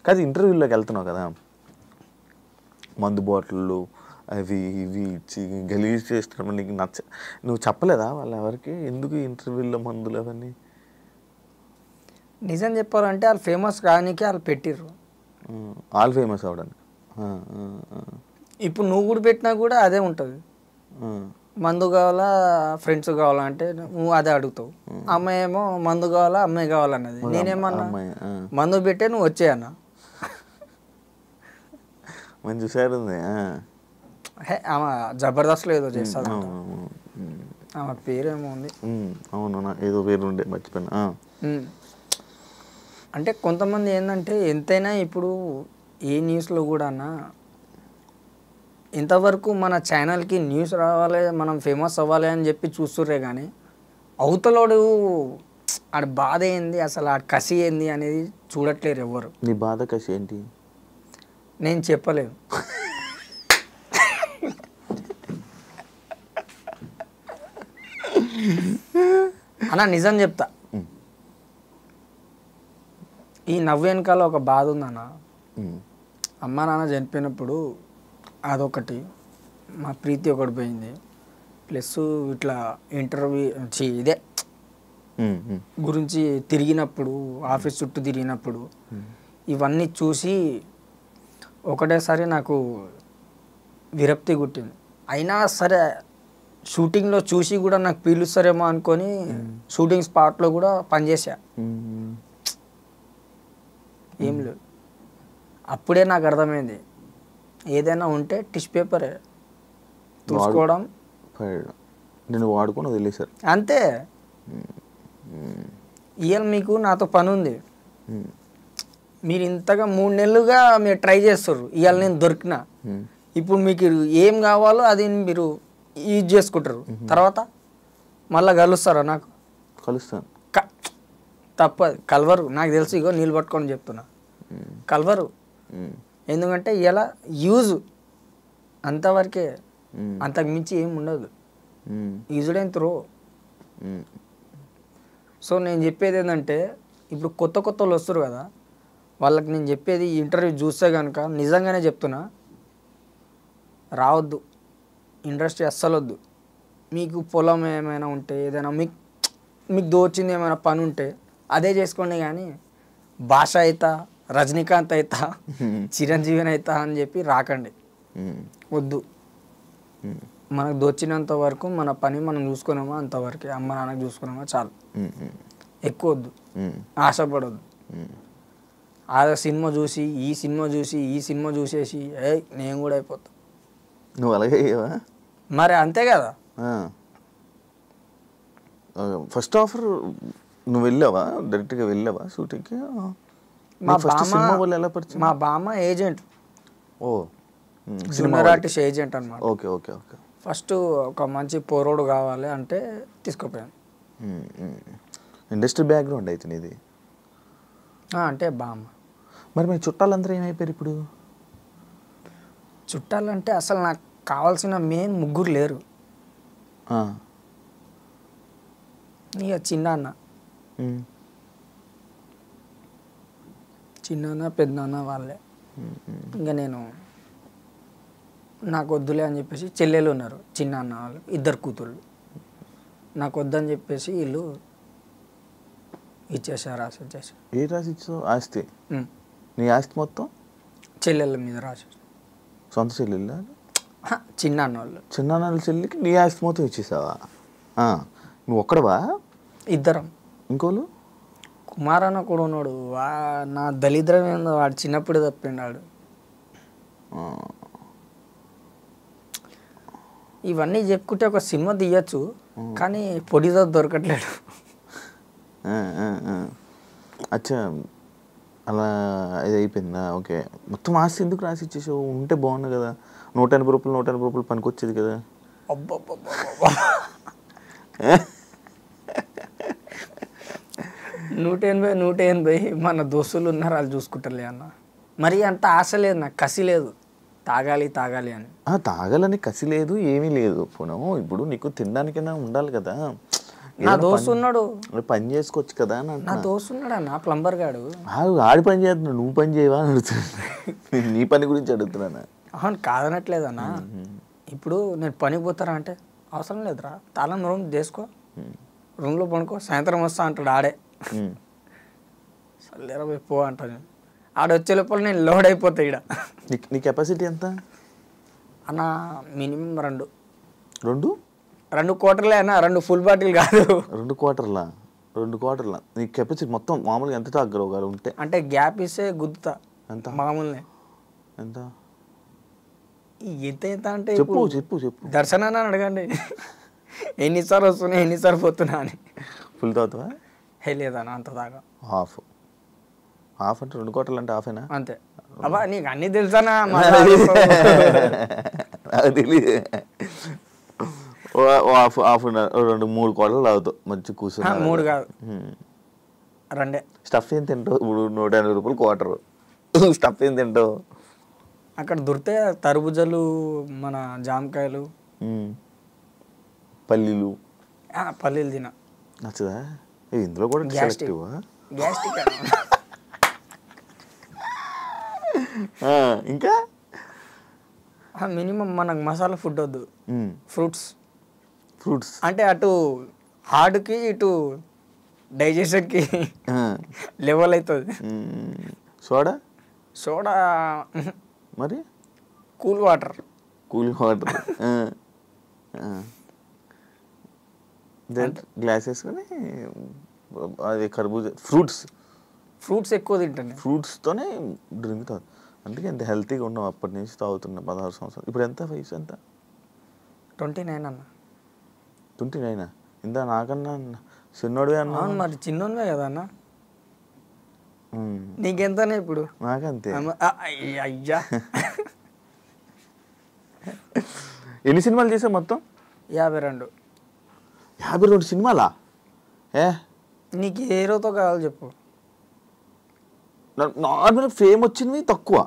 కాదు ఇంటర్వ్యూలోకి వెళ్తున్నావు కదా, మందు బాటిళ్ళు అవి ఇవి ఇచ్చి గలీజ్ చేస్తున్నావు. నీకు నువ్వు చెప్పలేదా వాళ్ళు ఎవరికి ఎందుకు ఇంటర్వ్యూలో మందులు అవన్నీ? నిజం చెప్పాలంటే వాళ్ళు ఫేమస్ కానీకి వాళ్ళు పెట్టిర్రు. వాళ్ళు ఫేమస్ అవడానికి. ఇప్పుడు నువ్వు కూడా పెట్టినా కూడా అదే ఉంటుంది. మందు కావాలా ఫ్రెండ్స్ కావాలా అంటే నువ్వు అదే అడుగుతావు. అమ్మాయి ఏమో మందు కావాలా అమ్మాయి కావాలన్నది. నేనేమన్నా మందు పెట్టే నువ్వు వచ్చేయన్న. మంచి సార్ ఉంది. ఆమె జబర్దస్త్లో ఏదో చేస్తుంది. ఆమె పేరేమో ఉంది. అవును, ఏదో పేరు ఉండే మర్చిపోయినా. అంటే కొంతమంది ఏంటంటే ఎంతైనా ఇప్పుడు ఏ న్యూస్లో కూడా ఇంతవరకు మన ఛానల్కి న్యూస్ రావాలి, మనం ఫేమస్ అవ్వాలి అని చెప్పి చూస్తుర్రే కానీ అవతలోడు ఆడ బాధ ఏంది, అసలు ఆడ కసి ఏంది అనేది చూడట్లేరు ఎవ్వరు. నీ బాధ కసి ఏంటి? నేను చెప్పలేను. అన్న నిజం చెప్తా, ఈ నవ్వు వెనకాల ఒక బాధ ఉందన్న. అమ్మ నాన్న చనిపోయినప్పుడు అదొకటి, మా ప్రీతి ఒకటి పోయింది, ప్లస్ ఇట్లా ఇంటర్వ్యూ ఇదే గురించి తిరిగినప్పుడు, ఆఫీస్ చుట్టూ తిరిగినప్పుడు ఇవన్నీ చూసి ఒకటేసారి నాకు విరక్తి గుట్టింది. అయినా సరే షూటింగ్లో చూసి కూడా నాకు పీలుస్తారేమో అనుకొని షూటింగ్ స్పాట్లో కూడా పనిచేసా. ఏం లేదు, అప్పుడే నాకు అర్థమైంది ఏదైనా ఉంటే టిష్యూ పేపరే చూసుకోవడం, నేను వాడుకొని వదిలేసారు అంతే. ఇవాళ మీకు నాతో పని ఉంది, మీరు ఇంతగా 3 నెలలుగా మీరు ట్రై చేస్తారు, ఇవాళ నేను దొరికినా. ఇప్పుడు మీకు ఏం కావాలో అది మీరు యూజ్ చేసుకుంటారు, తర్వాత మళ్ళీ కలుస్తారా? నాకు కలుస్తాను, తప్పదు, కలవరు. నాకు తెలుసు, ఇగో నీళ్ళు పట్టుకొని చెప్తున్నా, కలవరు. ఎందుకంటే ఇలా యూజ్ అంతవరకే, అంతకు మించి ఏమి ఉండదు. Used and throw. సో నేను చెప్పేది ఏంటంటే ఇప్పుడు కొత్త కొత్త వాళ్ళు వస్తారు కదా, వాళ్ళకి నేను చెప్పేది ఈ ఇంటర్వ్యూ చూస్తే కనుక నిజంగానే చెప్తున్నా, రావద్దు ఇండస్ట్రీ, అస్సలు వద్దు. మీకు పొలం ఏమైనా ఉంటే, ఏదైనా మీకు దోచింది ఏమైనా పని ఉంటే అదే చేసుకోండి, కానీ భాష అవుతా, రజనీకాంత్ అవుతా, చిరంజీవిని అవుతా అని చెప్పి రాకండి, వద్దు. మనకు దోచినంత వరకు మన పని మనం చూసుకున్నామా అంతవరకు, అమ్మ నాన్నకు చూసుకున్నామా చాలు, ఎక్కువ వద్దు, ఆశపడొద్దు. ఆ సినిమా చూసి ఈ సినిమా చూసి ఈ సినిమా చూసేసి నేను కూడా అయిపోతా. నువ్వు అలాగే మరి అంతే కదా. ఫస్ట్ ఆఫర్ నువ్వు వెళ్ళావా, డైరెక్ట్గా వెళ్ళావా షూటింగ్కి? మా బామ్మ ఏజెంట్, ఓ జూనియర్ ఆర్టిస్ట్ ఏజెంట్ అనమాట. Okay okay okay. ఫస్ట్ ఒక మంచి పోరోడు కావాలి అంటే తీసుకుపోయాను. ఇండస్ట్రీ బ్యాక్గ్రౌండ్ అయితే నీది అంటే బామ్మ. మరి మీ చుట్టాలందరూ ఏమైపోయారు ఇప్పుడు? చుట్టాలంటే అసలు నాకు కావాల్సిన మెయిన్ ముగ్గురు లేరు. ఇక చిన్నాన్న, పెద్దనాన్న వాళ్ళే. ఇంకా నేను నాకు వద్దులే అని చెప్పేసి, చెల్లెలు ఉన్నారు చిన్నాన్న వాళ్ళు, 2 కూతుళ్ళు. నాకు వద్దని చెప్పేసి వీళ్ళు ఇచ్చేసారు, రాసి ఇచ్చేసారు. ఏ రాసి ఇచ్చావు? ఆస్తి? నీ ఆస్తి మొత్తం చెల్లెళ్ళ మీద రాసి. సొంత చెల్లెళ్ళ? చిన్నాన్న వాళ్ళు. చిన్నాన్న చెల్లికి నీ ఆస్తి మొత్తం ఇచ్చేసావా? నువ్వు ఒక్కడవా? ఇద్దరం. ఇంకోళ్ళు కుమారన్న కూడా ఉన్నాడు. నా దళిద్రం ఏందో వాడు చిన్నప్పుడు తప్పిండాడు. ఇవన్నీ చెప్పుకుంటే ఒక సినిమా తీయచ్చు, కానీ పొడితో దొరకట్లేడు. అచ్చా, అలా ఇది అయిపోయిందా? ఓకే. మొత్తం ఆస్తి ఎందుకు రాసి ఇచ్చేసావు? ఉంటే బాగుంది కదా, 180 రూపాయలు 180 రూపాయలు పనికొచ్చేది కదా. అబ్బబ్బబ్బా, 180 మన దోస్తులు ఉన్నారు, వాళ్ళు చూసుకుంటారులే అన్న. మరి అంత ఆశ లేదు నాకు, కసి లేదు తాగాలి తాగాలి అని. తాగాలని కసి లేదు, ఏమీ లేదు. ఇప్పుడు నీకు తినడానికైనా ఉండాలి కదా. నా దోస్తు ఉన్నాడు, పని చేసుకోవచ్చు కదా. నా దోస్తు ఉన్నాడు అన్న, ప్లంబర్ గాడు. ఆడి పని చేస్తున్నాడు, నువ్వు పని చేయవా అని అడుగుతున్నా. నీ పని గురించి అడుగుతున్నా. అవును, కాదనట్లేదన్నా. ఇప్పుడు నేను పనికి పోతారా అంటే అవసరం లేదురా, తాళం రూమ్ చేసుకో, రూమ్లో పనుకో, సాయంత్రం వస్తా అంటాడు ఆడే. సర్లేరా పో అంటాను. ఆడ వచ్చే లోపల నేను లోడ్ అయిపోతా. ఇక్కడ నీ కెపాసిటీ ఎంత అన్న? మినిమం 2 క్వార్టర్లే అన్న, 2 ఫుల్ బాటిల్ కాదు. 2 క్వార్టర్ల నీ కెపాసిటీ మొత్తం మామూలుగా ఎంత తాగలవు ఉంటే? అంటే గ్యాప్ ఇస్తే గుద్దుతా. ఎంత మామూలునే? ఎంత ఎంత అంటే చెప్పు. దర్శనాన్ని అడగండి, ఎన్నిసార్లు వస్తున్నా ఎన్నిసార్లు పోతున్నా అని. ఫుల్ తాగుతావా? లేదన్నా, అంత తాగా. హాఫ్ అంటే 2 క్వార్టర్లు అంటే హాఫేనా? అంతే. అబ్బా నీకు అన్నీ తెలుసానా? తెలియదు. హాఫ్ 2-3 క్వార్టర్లు తాగుతావు మంచి కూర్చొని. 3 కాదు 2. స్టఫ్ ఏం తింటావు? ఇప్పుడు 180 రూపాయలు క్వార్టర్. స్టఫ్ ఏం తింటావు? అక్కడ దొరికితే తరబుజలు, మన జామకాయలు, పల్లీలు తిన. నచ్చదా? ఇందులో కూడా గ్యాస్ట్రిక్. ఇంకా మినిమం మనకు మసాలా ఫుడ్ వద్దు. ఫ్రూట్స్ అంటే అటు హార్డ్కి ఇటు డైజెషన్కి లెవెల్ అవుతుంది. సోడా మరి కూల్ వాటర్ గ్లాస్ వేసుకొని అది కర్బూజా ఫ్రూట్స్ ఎక్కువ తింటాను. ఫ్రూట్స్తోనే డ్రింక్ తాగు. అందుకే ఎంత హెల్తీగా ఉన్నావు. అప్పటి నుంచి తాగుతున్నా 16 సంవత్సరాలు. ఇప్పుడు ఎంత వయసు? ఎంత? 29 అన్న. 29? ఇందా నాకన్నా చిన్నోడివే అన్నా. మరి చిన్నోడివే కదా అన్న. నీకెంతనే ఇప్పుడు? నాకంతే. అయ్యా, ఎన్ని సినిమాలు చేసావు మొత్తం? 52. 52 సినిమాలా? నీకు ఏ హీరోతో కావాలి చెప్పు. నార్మల్ ఫేమ్ వచ్చినవి తక్కువ.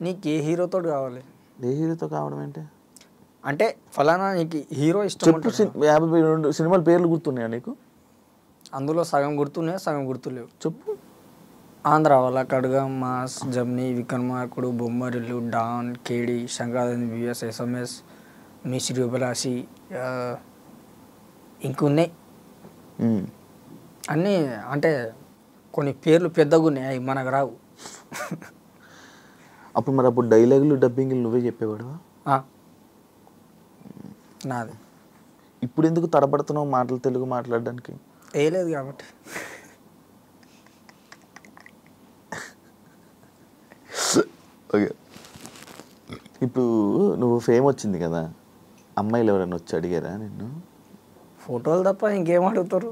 నీకు ఏ హీరోతో కావాలి? ఏ హీరోతో కావడం అంటే అంటే ఫలానా నీకు హీరో ఇష్టం చెప్పు ఉంటుంది. 52 సినిమాల పేర్లు గుర్తున్నాయా నీకు? అందులో సగం గుర్తున్నాయి, సగం గుర్తులేవు. చెప్పు. ఆంధ్ర వాళ్ళ కడుగ, మాస్, జమ్ని, విక్రమార్కుడు, బొమ్మరిల్లు, డాన్, కేడి, సంక్రాంతి, బిఎస్, ఎస్ఎంఎస్, మిశ్రీ అభిలాషి, ఇంకున్నాయి అన్నీ. అంటే కొన్ని పేర్లు పెద్దగా ఉన్నాయి, అవి మనకు రావు. అప్పుడు మరి అప్పుడు డైలాగులు డబ్బింగ్లు నువ్వే చెప్పేవాడు? నాది. ఇప్పుడు ఎందుకు తడబడుతున్నావు మాటలు తెలుగు మాట్లాడడానికి? వేయలేదు కాబట్టి. ఓకే, ఇప్పుడు నువ్వు ఫేమ్ వచ్చింది కదా, అమ్మాయిలు ఎవరైనా వచ్చి అడిగారా నిన్ను? ఫోటోలు తప్ప ఇంకేం అడుగుతారు?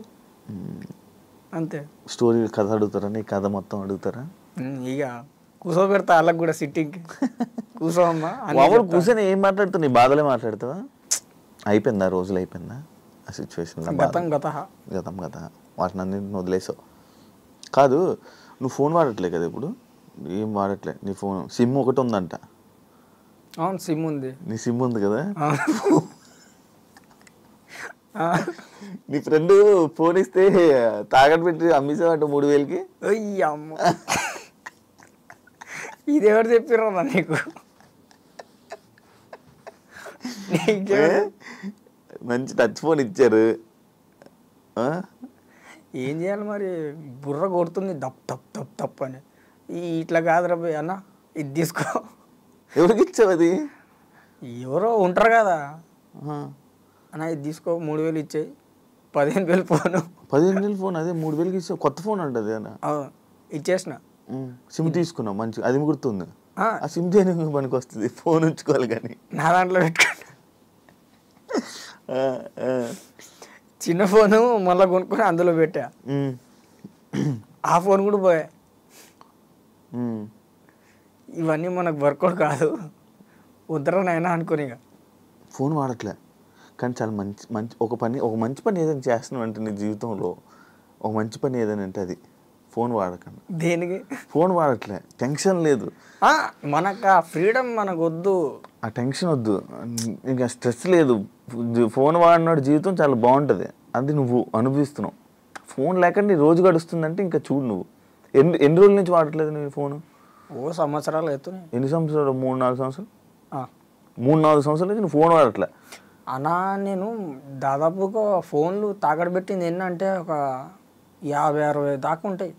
అంతే. స్టోరీ కథ అడుగుతారా? నీ కథ మొత్తం అడుగుతారా? ఇక కూర్చోబెడతా వాళ్ళకి కూడా సిట్టింగ్కి. కూర్చోమ్మా మామూలు కూర్చొని ఏం మాట్లాడుతావు? నీ బాధలే మాట్లాడతావా? అయిపోయిందా? రోజులు అయిపోయిందా ఆ సిచ్యువేషన్? గతం గత గతం గత వాటిని అన్నింటిని వదిలేసావు. కాదు, నువ్వు ఫోన్ వాడట్లే కదా ఇప్పుడు? ఏం వాడట్లే. నీ ఫోన్ సిమ్ ఒకటి ఉందంట. అవును, సిమ్ ఉంది. నీ సిమ్ ఉంది కదా? నీ ఫ్రెండ్ ఫోన్ ఇస్తే తాకట్టు పెట్టి అమ్మేసావంట 3000కి. అమ్మ, ఇది ఎవరు చెప్పిర్రా నీకు? మంచి టచ్ ఫోన్ ఇచ్చారు. ఏం చేయాలి మరి? బుర్ర కొడుతుంది దప్ తప్ తప్ తప్ అని. ఇట్లా కాదురా భయ్ అన్న, ఇది తీసుకో. ఎవరికి ఇచ్చావు అది? ఎవరో ఉంటారు కదా అన్న, ఇది తీసుకో, 3000 ఇచ్చాయి, 15000 ఫోను. 15000 ఫోన్? అదే 3000కి ఇచ్చావు. కొత్త ఫోన్ అంటది అన్న. ఇచ్చేసిన. సిమ్ తీసుకున్నావు, మంచి. అది గుర్తుంది. ఆ సిమ్ దేనికి పనికి వస్తుంది? ఫోన్ ఉంచుకోవాలి కానీ. నా దాంట్లో పెట్టుకోండి. చిన్న ఫోను మళ్ళీ కొనుక్కొని అందులో పెట్టా. ఆ ఫోన్ కూడా పోయా. ఇవన్నీ మనకు వర్కౌట్ కాదు, వద్దరనైనా అనుకుని ఫోన్ వాడట్లే. కానీ చాలా మంచి మంచి ఒక మంచి పని ఏదైనా చేస్తున్నావు అంటే నీ జీవితంలో ఒక మంచి పని ఏదైనా అంటే అది ఫోన్ వాడకండి. దేనికి? ఫోన్ వాడట్లే, టెన్షన్ లేదు మనకు. ఆ ఫ్రీడమ్ మనకు వద్దు, ఆ టెన్షన్ వద్దు, ఇంకా స్ట్రెస్ లేదు. ఫోన్ వాడినాడు జీవితం చాలా బాగుంటుంది, అది నువ్వు అనుభవిస్తున్నావు. ఫోన్ లేకుండా నీ రోజు గడుస్తుందంటే ఇంకా చూడు నువ్వు. ఎన్ని రోజుల నుంచి వాడట్లేదు నేను ఫోను? సంవత్సరాలు అవుతున్నాయి. ఎన్ని సంవత్సరాలు? 3-4 సంవత్సరాలు. 3-4 సంవత్సరాల నుంచి నువ్వు ఫోన్ వాడట్లే అన్నా. నేను దాదాపుగా ఫోన్లు తాకట్టు పెట్టింది ఏంటంటే ఒక 50-60 దాకా ఉంటాయి.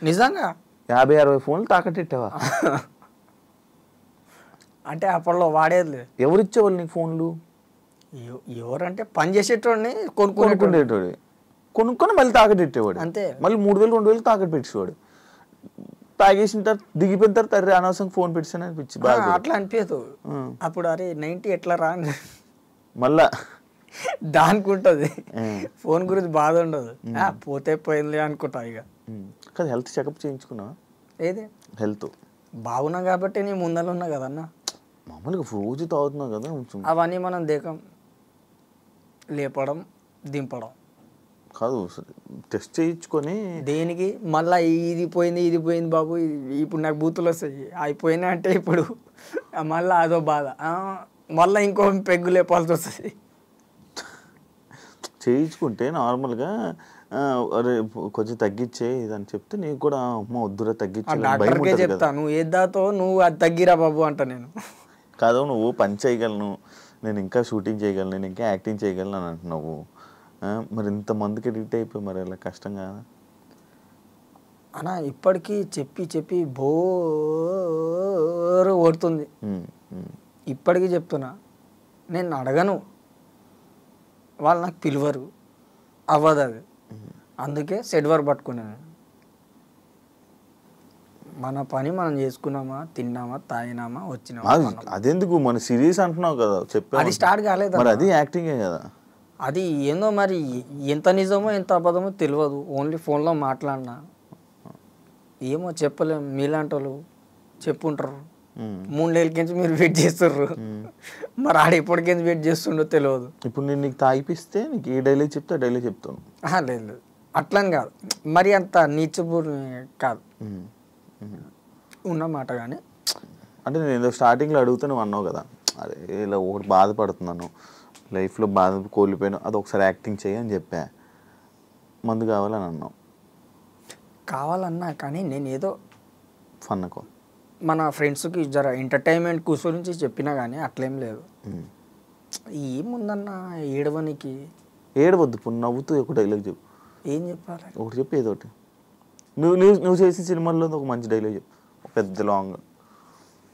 నిజంగా 50-60 ఫోన్లు తాకట్టెట్టావా? అంటే అప్పట్లో వాడేది. ఎవరు ఇచ్చేవాళ్ళు నీకు ఫోన్లు? ఎవరంటే పని చేసేటోడిని కొనుక్కునేటోడు, కొనుక్కొని మళ్ళీ తాకట్టెట్టేవాడు. అంతే. మళ్ళీ 3000-2000 తాకట్టు పెట్టేవాడు. తాగేసిన తర్వాత దిగిపోయిన తర్వాత అరే అనవసరంగా ఫోన్ పెట్టాను అనిపించి అట్లా అనిపించదు. అప్పుడు అరే 90 ఎట్లా రా మళ్ళా దానికి ఉంటుంది. ఫోన్ గురించి బాధ ఉండదు, పోతే పోయింది అనుకుంటా. ఇక కదా హెల్త్ చెకప్ చేయించుకున్నావా? ఏది హెల్త్ బాగున్నా కాబట్టి నీ ముందర ఉన్నా కదన్నా. మామూలుగా రోజు తాగుతున్నావు కదా. అవన్నీ మనం దేకం, లేపడం దింపడం కాదు, టెస్ట్ చేయించుకొని. దేనికి? మళ్ళీ ఇది పోయింది బాబు, ఇప్పుడు నాకు బూతులు వస్తాయి. అయిపోయినా అంటే ఇప్పుడు మళ్ళీ అదో బాధ, మళ్ళీ ఇంకో పెగ్గు లేపాల్సి వస్తుంది. చేయించుకుంటే నార్మల్గా అరే కొంచెం తగ్గించే ఇదని చెప్తే నీకు కూడా అమ్మ వద్దురా తగ్గించే. డాక్టర్కే చెప్తా, నువ్వు ఏదాతో నువ్వు అది తగ్గిరా బాబు అంట నేను. కాదు, నువ్వు పని చేయగలను, నేను ఇంకా షూటింగ్ చేయగలను, నేను ఇంకా యాక్టింగ్ చేయగలను అని అంటున్నావు. మరి ఇంతమందికి ఎడిట్ అయిపోయి మరి అలా కష్టం కాదా అన్నా? ఇప్పటికీ చెప్పి చెప్పి బోరు కొడుతుంది. ఇప్పటికీ చెప్తున్నా, నేను అడగను, వాళ్ళు నాకు పిలువరు, అవ్వదు అది. అందుకే సెట్ వర్క్ పట్టుకున్నాను. మన పని మనం చేసుకున్నామా, తిన్నామా, తాగినామా, వచ్చినామా. అదెందుకు మన సిరీస్ అంటున్నావు కదా, చెప్పా. అది స్టార్ట్ కాలేదు, అది యాక్టింగే కదా. అది ఏందో మరి, ఎంత నిజమో ఎంత అబద్ధమో తెలియదు. ఓన్లీ ఫోన్లో మాట్లాడినా ఏమో చెప్పలేము. మీలాంటి వాళ్ళు చెప్పుంటారు, 3 నెలలకించి మీరు వెయిట్ చేస్తుర్రు, మరి ఆడ ఎప్పటికించి వెయిట్ చేస్తుండో తెలియదు. ఇప్పుడు నేను నీకు తాగిపిస్తే నీకు ఏ డైలీ చెప్తే డైలీ చెప్తాను. లేదు లేదు, అట్లని కాదు, మరి అంత నీచబూరి కాదు ఉన్నమాట. కానీ అంటే నేను ఏదో స్టార్టింగ్లో అడుగుతా నువ్వు అన్నావు కదా, అరే ఇలా ఒకటి బాధపడుతున్నాను, లైఫ్లో బాధ కోల్పోయాను, అది ఒకసారి యాక్టింగ్ చేయి అని చెప్పా. మందు కావాలని అన్నావు. కావాలన్నా కానీ నేను ఏదో ఫన్నకో మన ఫ్రెండ్స్కి జర ఎంటర్టైన్మెంట్ గురించి చెప్పినా కానీ అట్లేం లేదు. ఏముందన్న ఏడవనికి. ఏడవద్దు, ఇప్పుడు నవ్వుతూ ఒక డైలాగ్ చెప్పు. ఏం చెప్పాలి? ఒకటి చెప్పు, ఏదో ఒకటి. నువ్వు చేసిన సినిమాల్లో ఒక మంచి డైలాగ్ చెప్పు, పెద్ద లాంగ్.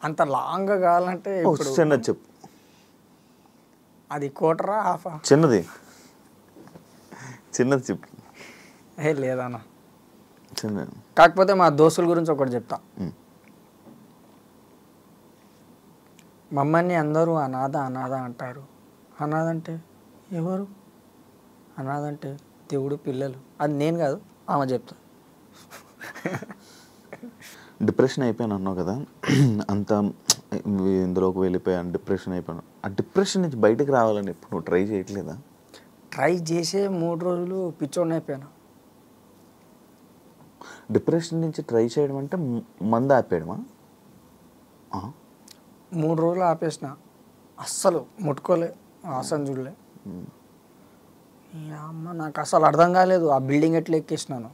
అంత లాంగ్గా కావాలంటే ఇప్పుడు చిన్నది చెప్పు. అది కోటరా హాఫా? చిన్నది చెప్పు. లేదన్న, చిన్నది. కాకపోతే మా దోస్తుల గురించి ఒకటి చెప్తా. మమ్మల్ని అందరూ అనాథ అనాథ అంటారు. అనాథ అంటే ఎవరు? అనాథ అంటే దేవుడు పిల్లలు. అది నేను కాదు, ఆమె చెప్తా. డిప్రెషన్ అయిపోయాను అన్నావు కదా, అంత ఇందులోకి వెళ్ళిపోయాను, డిప్రెషన్ అయిపోయాను. ఆ డిప్రెషన్ నుంచి బయటకు రావాలని ఎప్పుడు నువ్వు ట్రై చేయట్లేదా? ట్రై చేసే 3 రోజులు పిచ్చోడిని అయిపోయాను. డిప్రెషన్ నుంచి ట్రై చేయడం అంటే మందు ఆపేయడమా? 3 రోజులు ఆపేసిన, అస్సలు ముట్టుకోలే, ఆసన చూడలే. అమ్మ నాకు అసలు అర్థం కాలేదు. ఆ బిల్డింగ్ ఎట్లా ఎక్కేసినాను,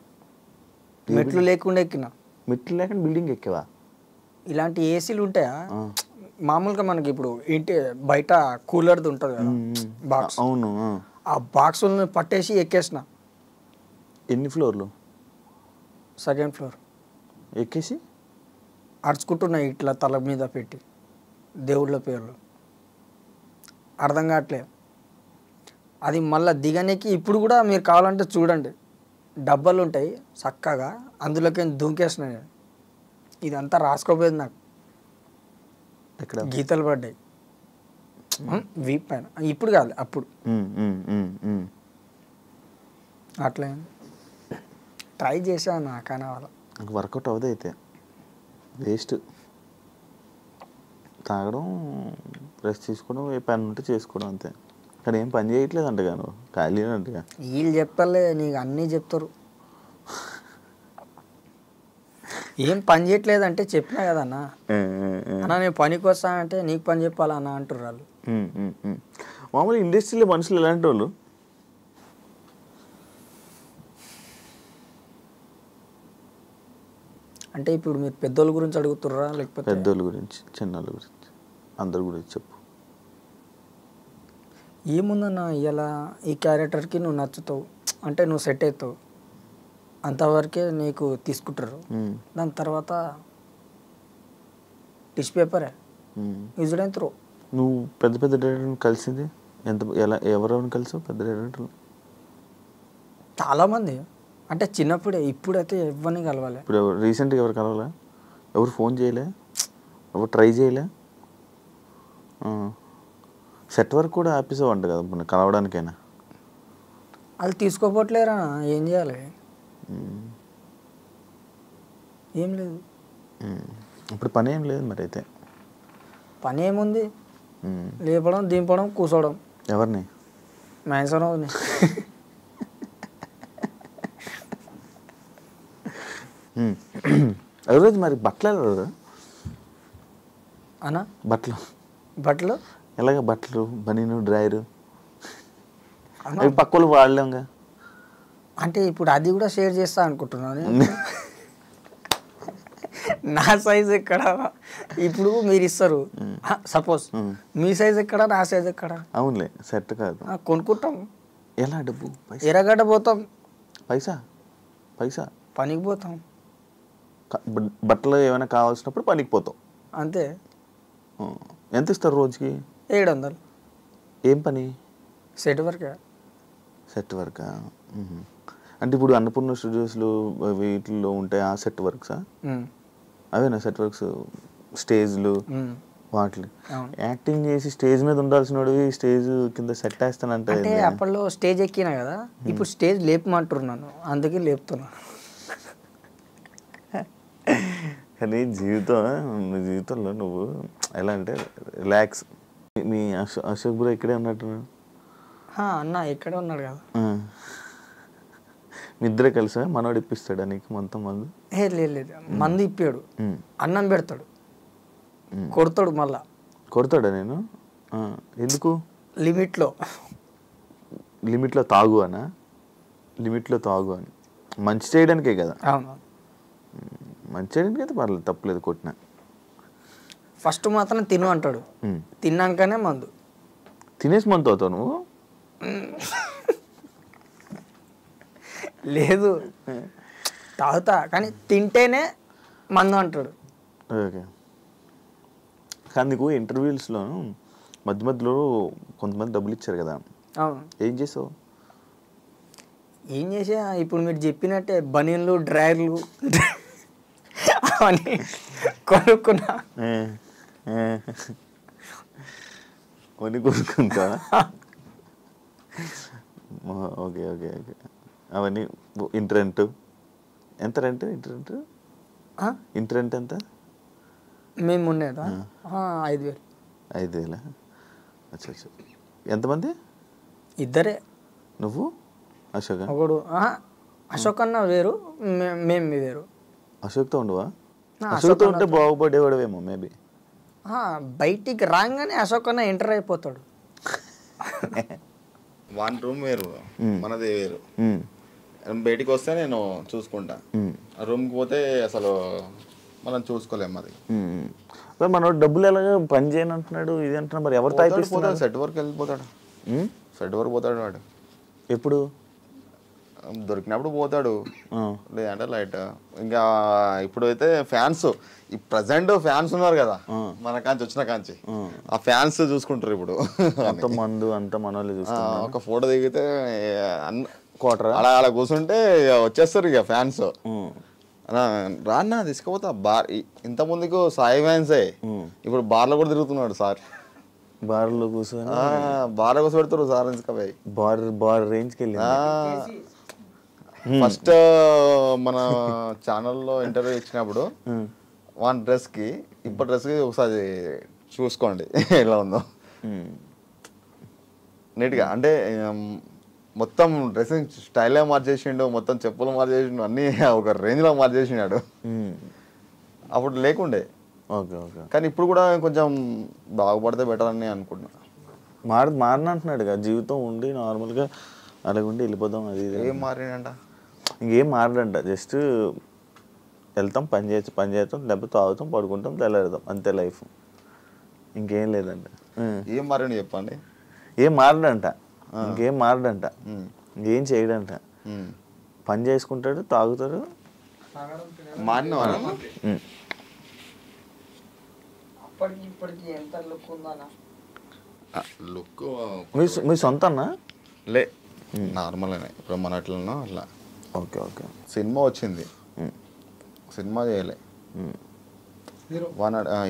మెట్లు లేకుండా ఎక్కినా. మెట్లు లేకుండా బిల్డింగ్ ఎక్కేవా? ఇలాంటి ఏసీలు ఉంటాయా? మామూలుగా మనకి ఇప్పుడు ఇంటి బయట కూలర్ది ఉంటుంది కదా బాక్స్, అవును. ఆ బాక్సులను పట్టేసి ఎక్కేసిన. ఎన్ని ఫ్లోర్లు? 2nd ఫ్లోర్ ఎక్కేసి అరుచుకుంటున్నాయి ఇట్లా తల మీద పెట్టి దేవుళ్ళ పేర్లు. అర్థం కావట్లేదు. అది మళ్ళీ దిగనికి ఇప్పుడు కూడా మీరు కావాలంటే చూడండి, డబ్బాలు ఉంటాయి చక్కగా, అందులోకి దుంకేసినాయి. ఇదంతా రాసుకోపోయేది నాకు. ఎక్కడ గీతలు పడ్డాయి వీప్ పైన. ఇప్పుడు కాదు, అప్పుడు. అట్లా ట్రై చేశాను, కానీ వాళ్ళ నాకు వర్కౌట్ అవ్వదు. అయితే వేస్ట్. తాగడం, రెస్ట్ తీసుకోవడం, ఏ పని ఉంటే చేసుకోవడం, అంతే. కానీ ఏం పని చేయట్లేదు అంటగా, నువ్వు ఖాళీ అంటగా. వీళ్ళు చెప్తారులే, నీకు అన్నీ చెప్తారు. ఏం పని చేయట్లేదు అంటే చెప్పినా కదన్నా, అన్నా నేను పనికి వస్తా అంటే నీకు పని చెప్పాలా అన్న అంటారు వాళ్ళు. మామూలు ఇండస్ట్రీలో మనుషులు ఎలాంటి వాళ్ళు? అంటే ఇప్పుడు మీరు పెద్దోళ్ళ గురించి అడుగుతుర్రా లేకపోతే? పెద్దోళ్ళ గురించి, చిన్నోళ్ళ గురించి, అందరి గురించి చెప్పు. ఏముందన్నా, ఇలా ఈ క్యారెక్టర్కి నువ్వు నచ్చుతావు అంటే నువ్వు సెట్ అవుతావు, అంతవరకే నీకు తీసుకుంటారు. దాని తర్వాత టిష్యూ పేపరే యూజ్డ్ అండ్ త్రో. నువ్వు పెద్ద పెద్ద డైరెక్టర్ని కలిసింది ఎవరెవరిని కలిసావు? పెద్ద డైరెక్టర్లు చాలామంది. అంటే చిన్నప్పుడే, ఇప్పుడైతే ఎవరిని కలవాలి. ఇప్పుడు రీసెంట్గా ఎవరు కలవాలా? ఎవరు ఫోన్ చేయలే? ఎవరు ట్రై చేయలే? సెట్ వర్క్ కూడా ఆపేసావు అంట కదా మన కలవడానికైనా. అది తీసుకోపోవట్లేరా, ఏం చేయాలి? ఏం లేదు. ఇప్పుడు పని ఏం లేదు మరి. అయితే పని ఏముంది? లేపడం, దింపడం, కూర్చోవడం. ఎవరిని? మ్యాన్సన్. ఎవరోజు మరి బట్టలు ఎవరు అన్నా? బట్టలు ఎలాగ? బట్టలు, బనీను, డ్రైరు అవి పక్కలు వాడలేంగా. అంటే ఇప్పుడు అది కూడా షేర్ చేస్తా అనుకుంటున్నాను. నా సైజ్ ఎక్కడ? ఇప్పుడు మీరు ఇస్తారు, సపోజ్ మీ సైజ్ ఎక్కడ, నా సైజ్ ఎక్కడ? అవునులే, సెట్ కాదు. కొనుక్కుంటాం. ఎలా? డబ్బు, ఎర్రగడ్డ పోతాం, పైసా పనికి పోతాం. బట్టలు ఏమైనా కావాల్సినప్పుడు పనికి పోతాం, అంతే. ఎంత ఇస్తారు రోజుకి? 700. ఏం పని? Set work. సెట్ వర్కా? అంటే ఇప్పుడు అన్నపూర్ణ స్టూడియోస్లో వీటిల్లో ఉంటాయి ఆ సెట్ వర్క్సా? అవేనా సెట్ వర్క్స్? స్టేజ్లు వాటిని యాక్టింగ్ చేసి స్టేజ్ మీద ఉండాల్సిన వాడివి స్టేజ్ కింద సెట్ వేస్తానంటే. అంటే అప్పట్లో స్టేజ్ ఎక్కినా కదా, ఇప్పుడు స్టేజ్ లేపమంటున్నాను, అందుకే లేపుతున్నా. కానీ జీవితంలో నువ్వు ఎలా అంటే రిలాక్స్. మీ అశోక్ బ్రో ఇక్కడే ఉన్నట్టున్నాడు అన్న, ఇక్కడే ఉన్నాడు కదా. మీ ఇద్దరే కలిసా? మనోడు ఇప్పిస్తాడా నీకు మొత్తం మందు? లేదు, మందు ఇప్పాడు, అన్నం పెడతాడు, కొడతాడు మళ్ళా. కొడతాడా నేను? ఎందుకు? లిమిట్లో తాగు అనా? లిమిట్లో తాగు అని మంచి చేయడానికే కదా. అవును, మంచి చేయడానికి అయితే పర్లేదు, తప్పలేదు కొట్టిన. ఫస్ట్ మాత్రం తిను అంటాడు, తిన్నాకనే మందు. తినేసి మందు అవుతావు నువ్వు? లేదు, తాగుతా కానీ తింటేనే మందు అంటాడు. ఓకే. కానీ నీకు ఇంటర్వ్యూస్లో మధ్య మధ్యలో కొంతమంది డబ్బులు ఇచ్చారు కదా, అవును. ఏం చేసావు? ఏం చేసా, ఇప్పుడు మీరు చెప్పినట్టే బనీన్లు డ్రైర్లు అవన్నీ కొనుక్కున్నా. కొని కొనుక్కుంటా? Okay okay okay. అవన్నీ ఇంటి రెంట్ ఎంత? ఇంటి రెంట్ ఎంత మేము ఉండేదా? 5,000. 5,000? అచ్చా అచ్చా. ఎంతమంది? ఇద్దరే. నువ్వు అశోక్? ఒకడు అశోక్ అన్న వేరు, మేము వేరు. అశోక్తో ఉండవా? అశోక్తో ఉంటే బాగుపడేవాడవేమో మేబీ. బయటికి రాగానే అశోక్ అన్న ఎంటర్ అయిపోతాడు. వన్ రూమ్ వేరు, మనది వేరు. బయటికి వస్తే నేను చూసుకుంటా, రూమ్కి పోతే అసలు మనం చూసుకోలేము. అది మనోడు డబ్బులు ఎలాగ పని చేయను అంటున్నాడు, ఇది అంటున్నాడు. మరి ఎవరు తాగిపోతాడు? సెట్ వరకు వెళ్ళిపోతాడు. సెట్ వరకు పోతాడు వాడు. ఎప్పుడు దొరికినప్పుడు పోతాడు, లేదంటే లైట్. ఇంకా ఇప్పుడైతే ఫ్యాన్స్, ఈ ప్రజెంట్ ఫ్యాన్స్ ఉన్నారు కదా మన కాంచి వచ్చిన కాంచి, ఆ ఫ్యాన్స్ చూసుకుంటారు ఇప్పుడు. అంత మందు అంత మనోళ్ళు చూసుకుంటారు. ఒక ఫోటో దిగితే అలా అలా కూర్చుంటే వచ్చేస్తారు ఇక ఫ్యాన్స్. రాన్నా తీసుకుపోతా బార్. ఇంత ముందుకు సాయి ఫ్యాన్సే, ఇప్పుడు బార్లో కూడా తిరుగుతున్నాడు సార్. బార్లో కూర్చొని బార్ కూర్చో పెడతారు సార్. తీసుకుపోయి బార్ రేంజ్కి వెళ్ళి ఫస్ట్ మన ఛానల్లో ఇంటర్వ్యూ ఇచ్చినప్పుడు వన్ డ్రెస్కి ఇప్పుడు డ్రెస్కి ఒకసారి చూసుకోండి ఎలా ఉందో నీట్గా. అంటే మొత్తం డ్రెస్సింగ్ స్టైలే మార్చేసిండు, మొత్తం చెప్పులు మార్చేసిండు, అన్నీ ఒక రేంజ్లో మార్చేసినాడు. అప్పుడు లేకుండే. Okay okay. కానీ ఇప్పుడు కూడా కొంచెం బాగుపడితే బెటర్ అని అనుకుంటున్నా. మారినంటున్నాడు కదా, జీవితం ఉండి నార్మల్గా అలాగుండి వెళ్ళిపోదాం. అది ఏం మారినంట? ఇంకేం మారడంట. జస్ట్ వెళ్తాం, పని చేస్తాం, లేకపోతే తాగుతాం, పడుకుంటాం, తెల్లారుతాం, అంతే లైఫ్. ఇంకేం లేదంట. ఏం మారండి చెప్పండి. ఏం మారడంట, ఇంకేం మారడంట, ఇంకేం చేయడంట. పని చేసుకుంటాడు, తాగుతాడు. లుక్ మీ సొంత అన్నా? లే, నార్మల్ అనే ఇప్పుడు మన అట్లనో అట్లా. Okay okay. సినిమా వచ్చింది, సినిమా చేయలే,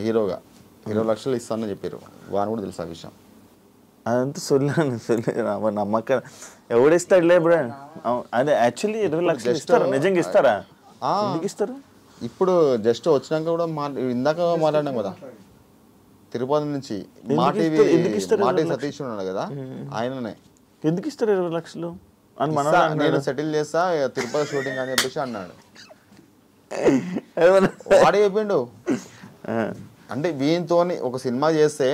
హీరోగా 20 లక్షలు ఇస్తానని చెప్పారు. వాని కూడా తెలుసు ఆ విషయం. అదంతా సొల్లాను నమ్మక ఎవడిస్తాడులే బ్రో. అదే యాక్చువల్లీ 20 లక్షలు ఇస్తారా? నిజంగా ఇస్తారా? ఎందుకు ఇస్తారు? ఇప్పుడు జస్ట్ వచ్చినాక కూడా ఇందాక మాట్లాడినాం కదా, తిరుపతి నుంచి మాటి సతీష్ ఉన్నాడు కదా, ఆయననే. ఎందుకు ఇస్తారు 20 లక్షలు అని? నేను సెటిల్ చేస్తా తిరుపతి షూటింగ్ అని చెప్పేసి అన్నాడు. వాడే చెప్పిండు. అంటే వీనితోని ఒక సినిమా చేస్తే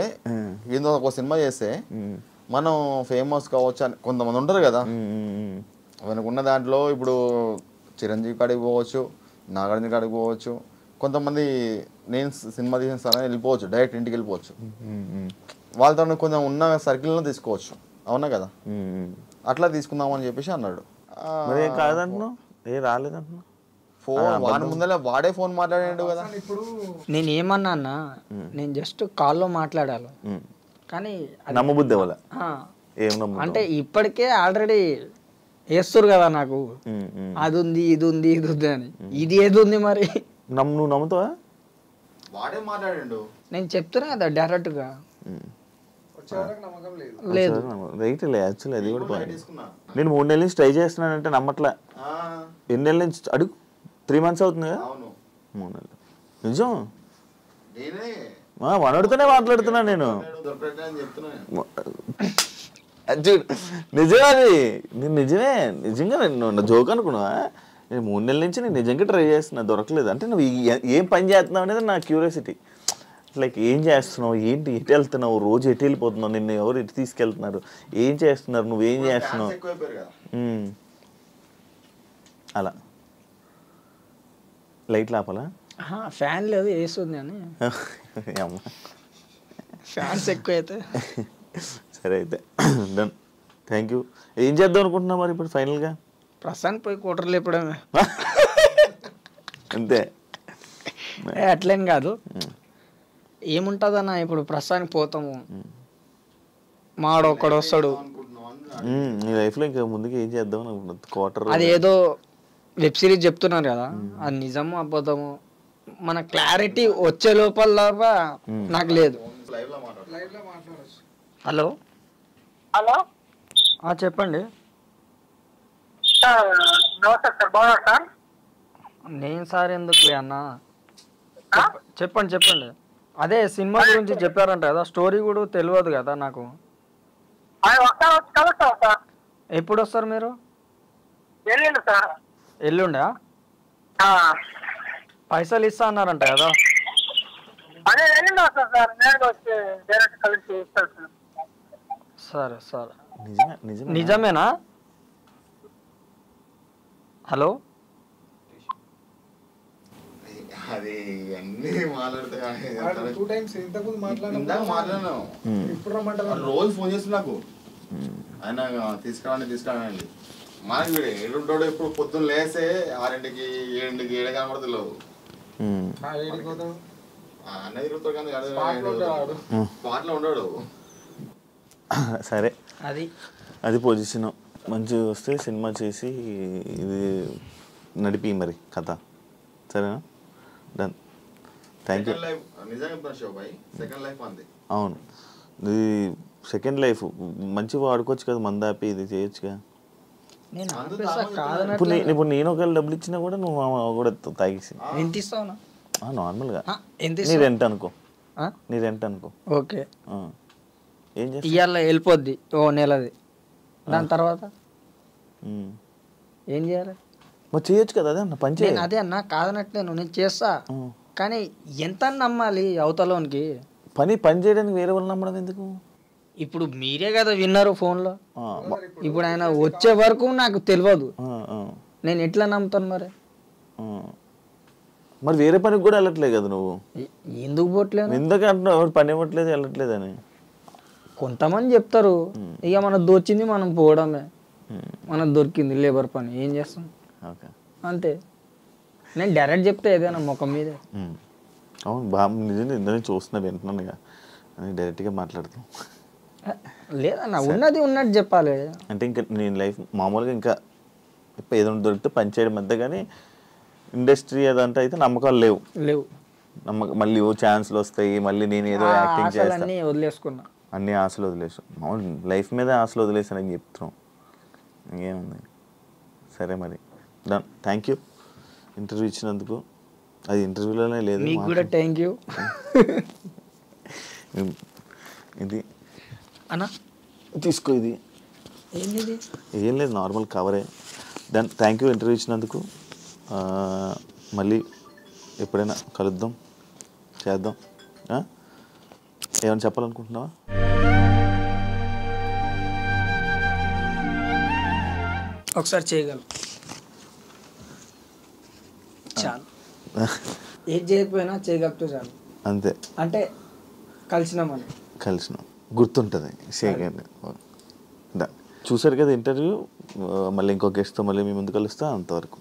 మనం ఫేమస్ కావచ్చు అని కొంతమంది ఉంటారు కదా. మనకున్న దాంట్లో ఇప్పుడు చిరంజీవి కాడికి పోవచ్చు, నాగార్జున కాడికి పోవచ్చు, కొంతమంది నేను సినిమా తీసిన వెళ్ళిపోవచ్చు, డైరెక్ట్ ఇంటికి వెళ్ళిపోవచ్చు. వాళ్ళతో కొంచెం ఉన్న సర్కిల్లో తీసుకోవచ్చు. అవునా కదా? అట్లా తీసుకుందామని చెప్పేసి అన్నాడు. కాదంటున్నావు? ఏ రాలేదంటున్నావు? వాని ముందర వాడే ఫోన్ మాట్లాడాడు కదా. నేను ఏమన్నా అన్న, నేను జస్ట్ కాల్లో మాట్లాడాలి కానీ నమ్మబుద్ధి అవ్వాల. అంటే ఇప్పటికే ఆల్రెడీ వేస్తారు కదా నాకు, అది ఉంది ఇది ఉంది ఇది ఉంది అని. ఇది ఏది ఉంది మరి? నువ్వు నమ్ముతావా? వాడే మాట్లాడాడు. నేను చెప్తున్నా కదా డైరెక్ట్ గా. లేదు రైట్ లే. యాక్చువల్లీ అది కూడా నేను 3 నెలల నుంచి ట్రై చేస్తున్నానంటే నమ్మట్లే. ఎన్ని నెలల నుంచి అడుగు? 3 months అవుతుంది కదా. 3 నెలలు నిజం. వనడుతూనే మాట్లాడుతున్నా నేను. నిజమే అది. నేను నిజంగా నేను జోక్ అనుకున్నావా? నేను 3 నెలల నుంచి నేను నిజంగా ట్రై చేస్తున్నా, దొరకలేదు. అంటే నువ్వు ఏం పని చేస్తున్నావు అనేది నా క్యూరియాసిటీ. లైక్ ఏం చేస్తున్నావు, ఏంటి, ఎటు వెళ్తున్నావు, రోజు ఎటు వెళ్ళిపోతున్నావు, నిన్ను ఎవరు ఎటు తీసుకెళ్తున్నారు, ఏం చేస్తున్నారు, నువ్వేం చేస్తున్నావు, అలా. లైట్లు ఆపాలా? ఫ్యాన్ లేదు, వేస్తుంది అని. అమ్మ ఫ్యాన్స్ ఎక్కువ అయితే. సరే అయితే డన్, థ్యాంక్ యూ. ఏం చేద్దాం అనుకుంటున్నావు మరి ఇప్పుడు ఫైనల్గా? ప్రస్తుతానికి పోయి కూటర్లు లేపడమే. అంతే. అట్లేం కాదు, ఏముంటుందన్న ఇప్పుడు ప్రస్తుతానికి పోతాము, మాడు ఒక్కడు వస్తాడు. నీ లైఫ్లో ఇంకా ముందుకు ఏం చేద్దాం అనుకుంటున్నావు? క్వార్టర్ అది ఏదో వెబ్ సిరీస్ చెప్తున్నారు కదా, అది నిజము అబద్ధము మన క్లారిటీ వచ్చే లోపల నాకు లేదు. హలో హలో చెప్పండి. నమస్తే సార్, బాగున్నారు సార్? నేను సార్ ఎందుకు అన్న, చెప్పండి. అదే సినిమా గురించి చెప్పారంట కదా, స్టోరీ కూడా తెలియదు కదా నాకు. కలుస్తాం సార్. ఎప్పుడు వస్తారు మీరు? వెళ్ళండి సార్. ఎల్లుండా? పైసలు ఇస్తా అన్నారంట కదా. అదే వెళ్ళండి వస్తాను సార్, నేను వచ్చి డైరెక్ట్ కలిసి ఇస్తాను సార్. సరే నిజమేనా? హలో అది అన్ని మాట్లాడాను. రోజు ఫోన్ చేసి నాకు ఆయన తీసుకురాండి. మనకి వీడు ఏడుంటాడు, ఇప్పుడు పొద్దున్న లేస్తే 6ంటికి 7ంటికి 7 కనబడి తెలియదు. అన్న తిరుగుతాడు కానీ స్పాట్లో ఉండడు. సరే, అది పొజిషన్ మంచిగా వస్తే సినిమా చేసి ఇది నడిపి మరి కథ. సరేనా? Done, thank you. అవును, ఇది సెకండ్ లైఫ్ మంచిగా వాడుకోవచ్చు కదా, మందాపి ఇది చేయొచ్చుగా. ఇప్పుడు నేను ఒకవేళ డబ్బులు ఇచ్చినా కూడా నువ్వు కూడా తాగేసి నార్మల్గా నీ రెంట్ అనుకో. ఓకే, ఏం చేస్తా, ఇవాళ వెళ్ళిపోద్ది ఓ నెలది, దాని తర్వాత ఏం చేయాలి? మరి చేయొచ్చు కదా, అదే అన్న పని చేయాలి. అదే అన్న కాదనట్లేను, నేను చేస్తా, కానీ ఎంత నమ్మాలి అవతలోనికి? పని చేయడానికి వేరే వాళ్ళు నమ్మడం ఎందుకు? ఇప్పుడు మీరే కదా విన్నారు ఫోన్లో, ఇప్పుడు ఆయన వచ్చే వరకు నాకు తెలియదు, నేను ఎట్లా నమ్ముతాను మరి? మరి వేరే పనికి కూడా వెళ్ళట్లేదు కదా నువ్వు? ఎందుకు పోవట్లేదు? ఎందుకు అంటున్నావు ఎవరు పని ఇవ్వట్లేదు వెళ్ళట్లేదు అని? కొంతమంది చెప్తారు, ఇక మనకు దొచ్చింది మనం పోవడమే, మనకు దొరికింది లేబర్ పని, ఏం చేస్తాం అంతే. నేను డైరెక్ట్ చెప్తే ఏదైనా ముఖం మీదే. అవును, బాగా నిజంగా ఇందని చూస్తున్నా వింటున్నాను ఇక అని డైరెక్ట్గా మాట్లాడతాం. లేదన్న, ఉన్నది ఉన్నట్టు చెప్పాలి. అంటే ఇంకా నేను లైఫ్ మామూలుగా ఇంకా ఏదైనా దొరికితే పని చేయడం అంతే, కానీ ఇండస్ట్రీ అదంతా అయితే నమ్మకాలు లేవు. మళ్ళీ ఛాన్స్లు వస్తాయి, మళ్ళీ నేను ఏదో యాక్టింగ్ చేస్తాను, వదిలేసుకున్నా, అన్ని ఆశలు వదిలేసాను. మామూలు లైఫ్ మీద ఆశలు వదిలేసాను అని చెప్తున్నాం, ఇంకేముంది. సరే మరి డన్, థ్యాంక్ యూ ఇంటర్వ్యూ ఇచ్చినందుకు. అది ఇంటర్వ్యూలోనే లేదు, మీకు కూడా థ్యాంక్ యూ. ఇది అన్నా తీసుకో, ఇది ఏంది? ఏం లేదు, నార్మల్ కవరే. డన్, థ్యాంక్ యూ ఇంటర్వ్యూ ఇచ్చినందుకు. మళ్ళీ ఎప్పుడైనా కలుద్దాం, చేద్దాం. ఏమైనా చెప్పాలనుకుంటున్నావా? ఒకసారి చేయగలం, చాలు. ఏం చేయకపోయినా చేయగలిగితే చాలు, అంతే. అంటే కలిసినాం గుర్తుంటుంది. చూసారు కదా ఇంటర్వ్యూ. మళ్ళీ ఇంకో గెస్ట్తో మళ్ళీ మీ ముందు కలుస్తా. అంతవరకు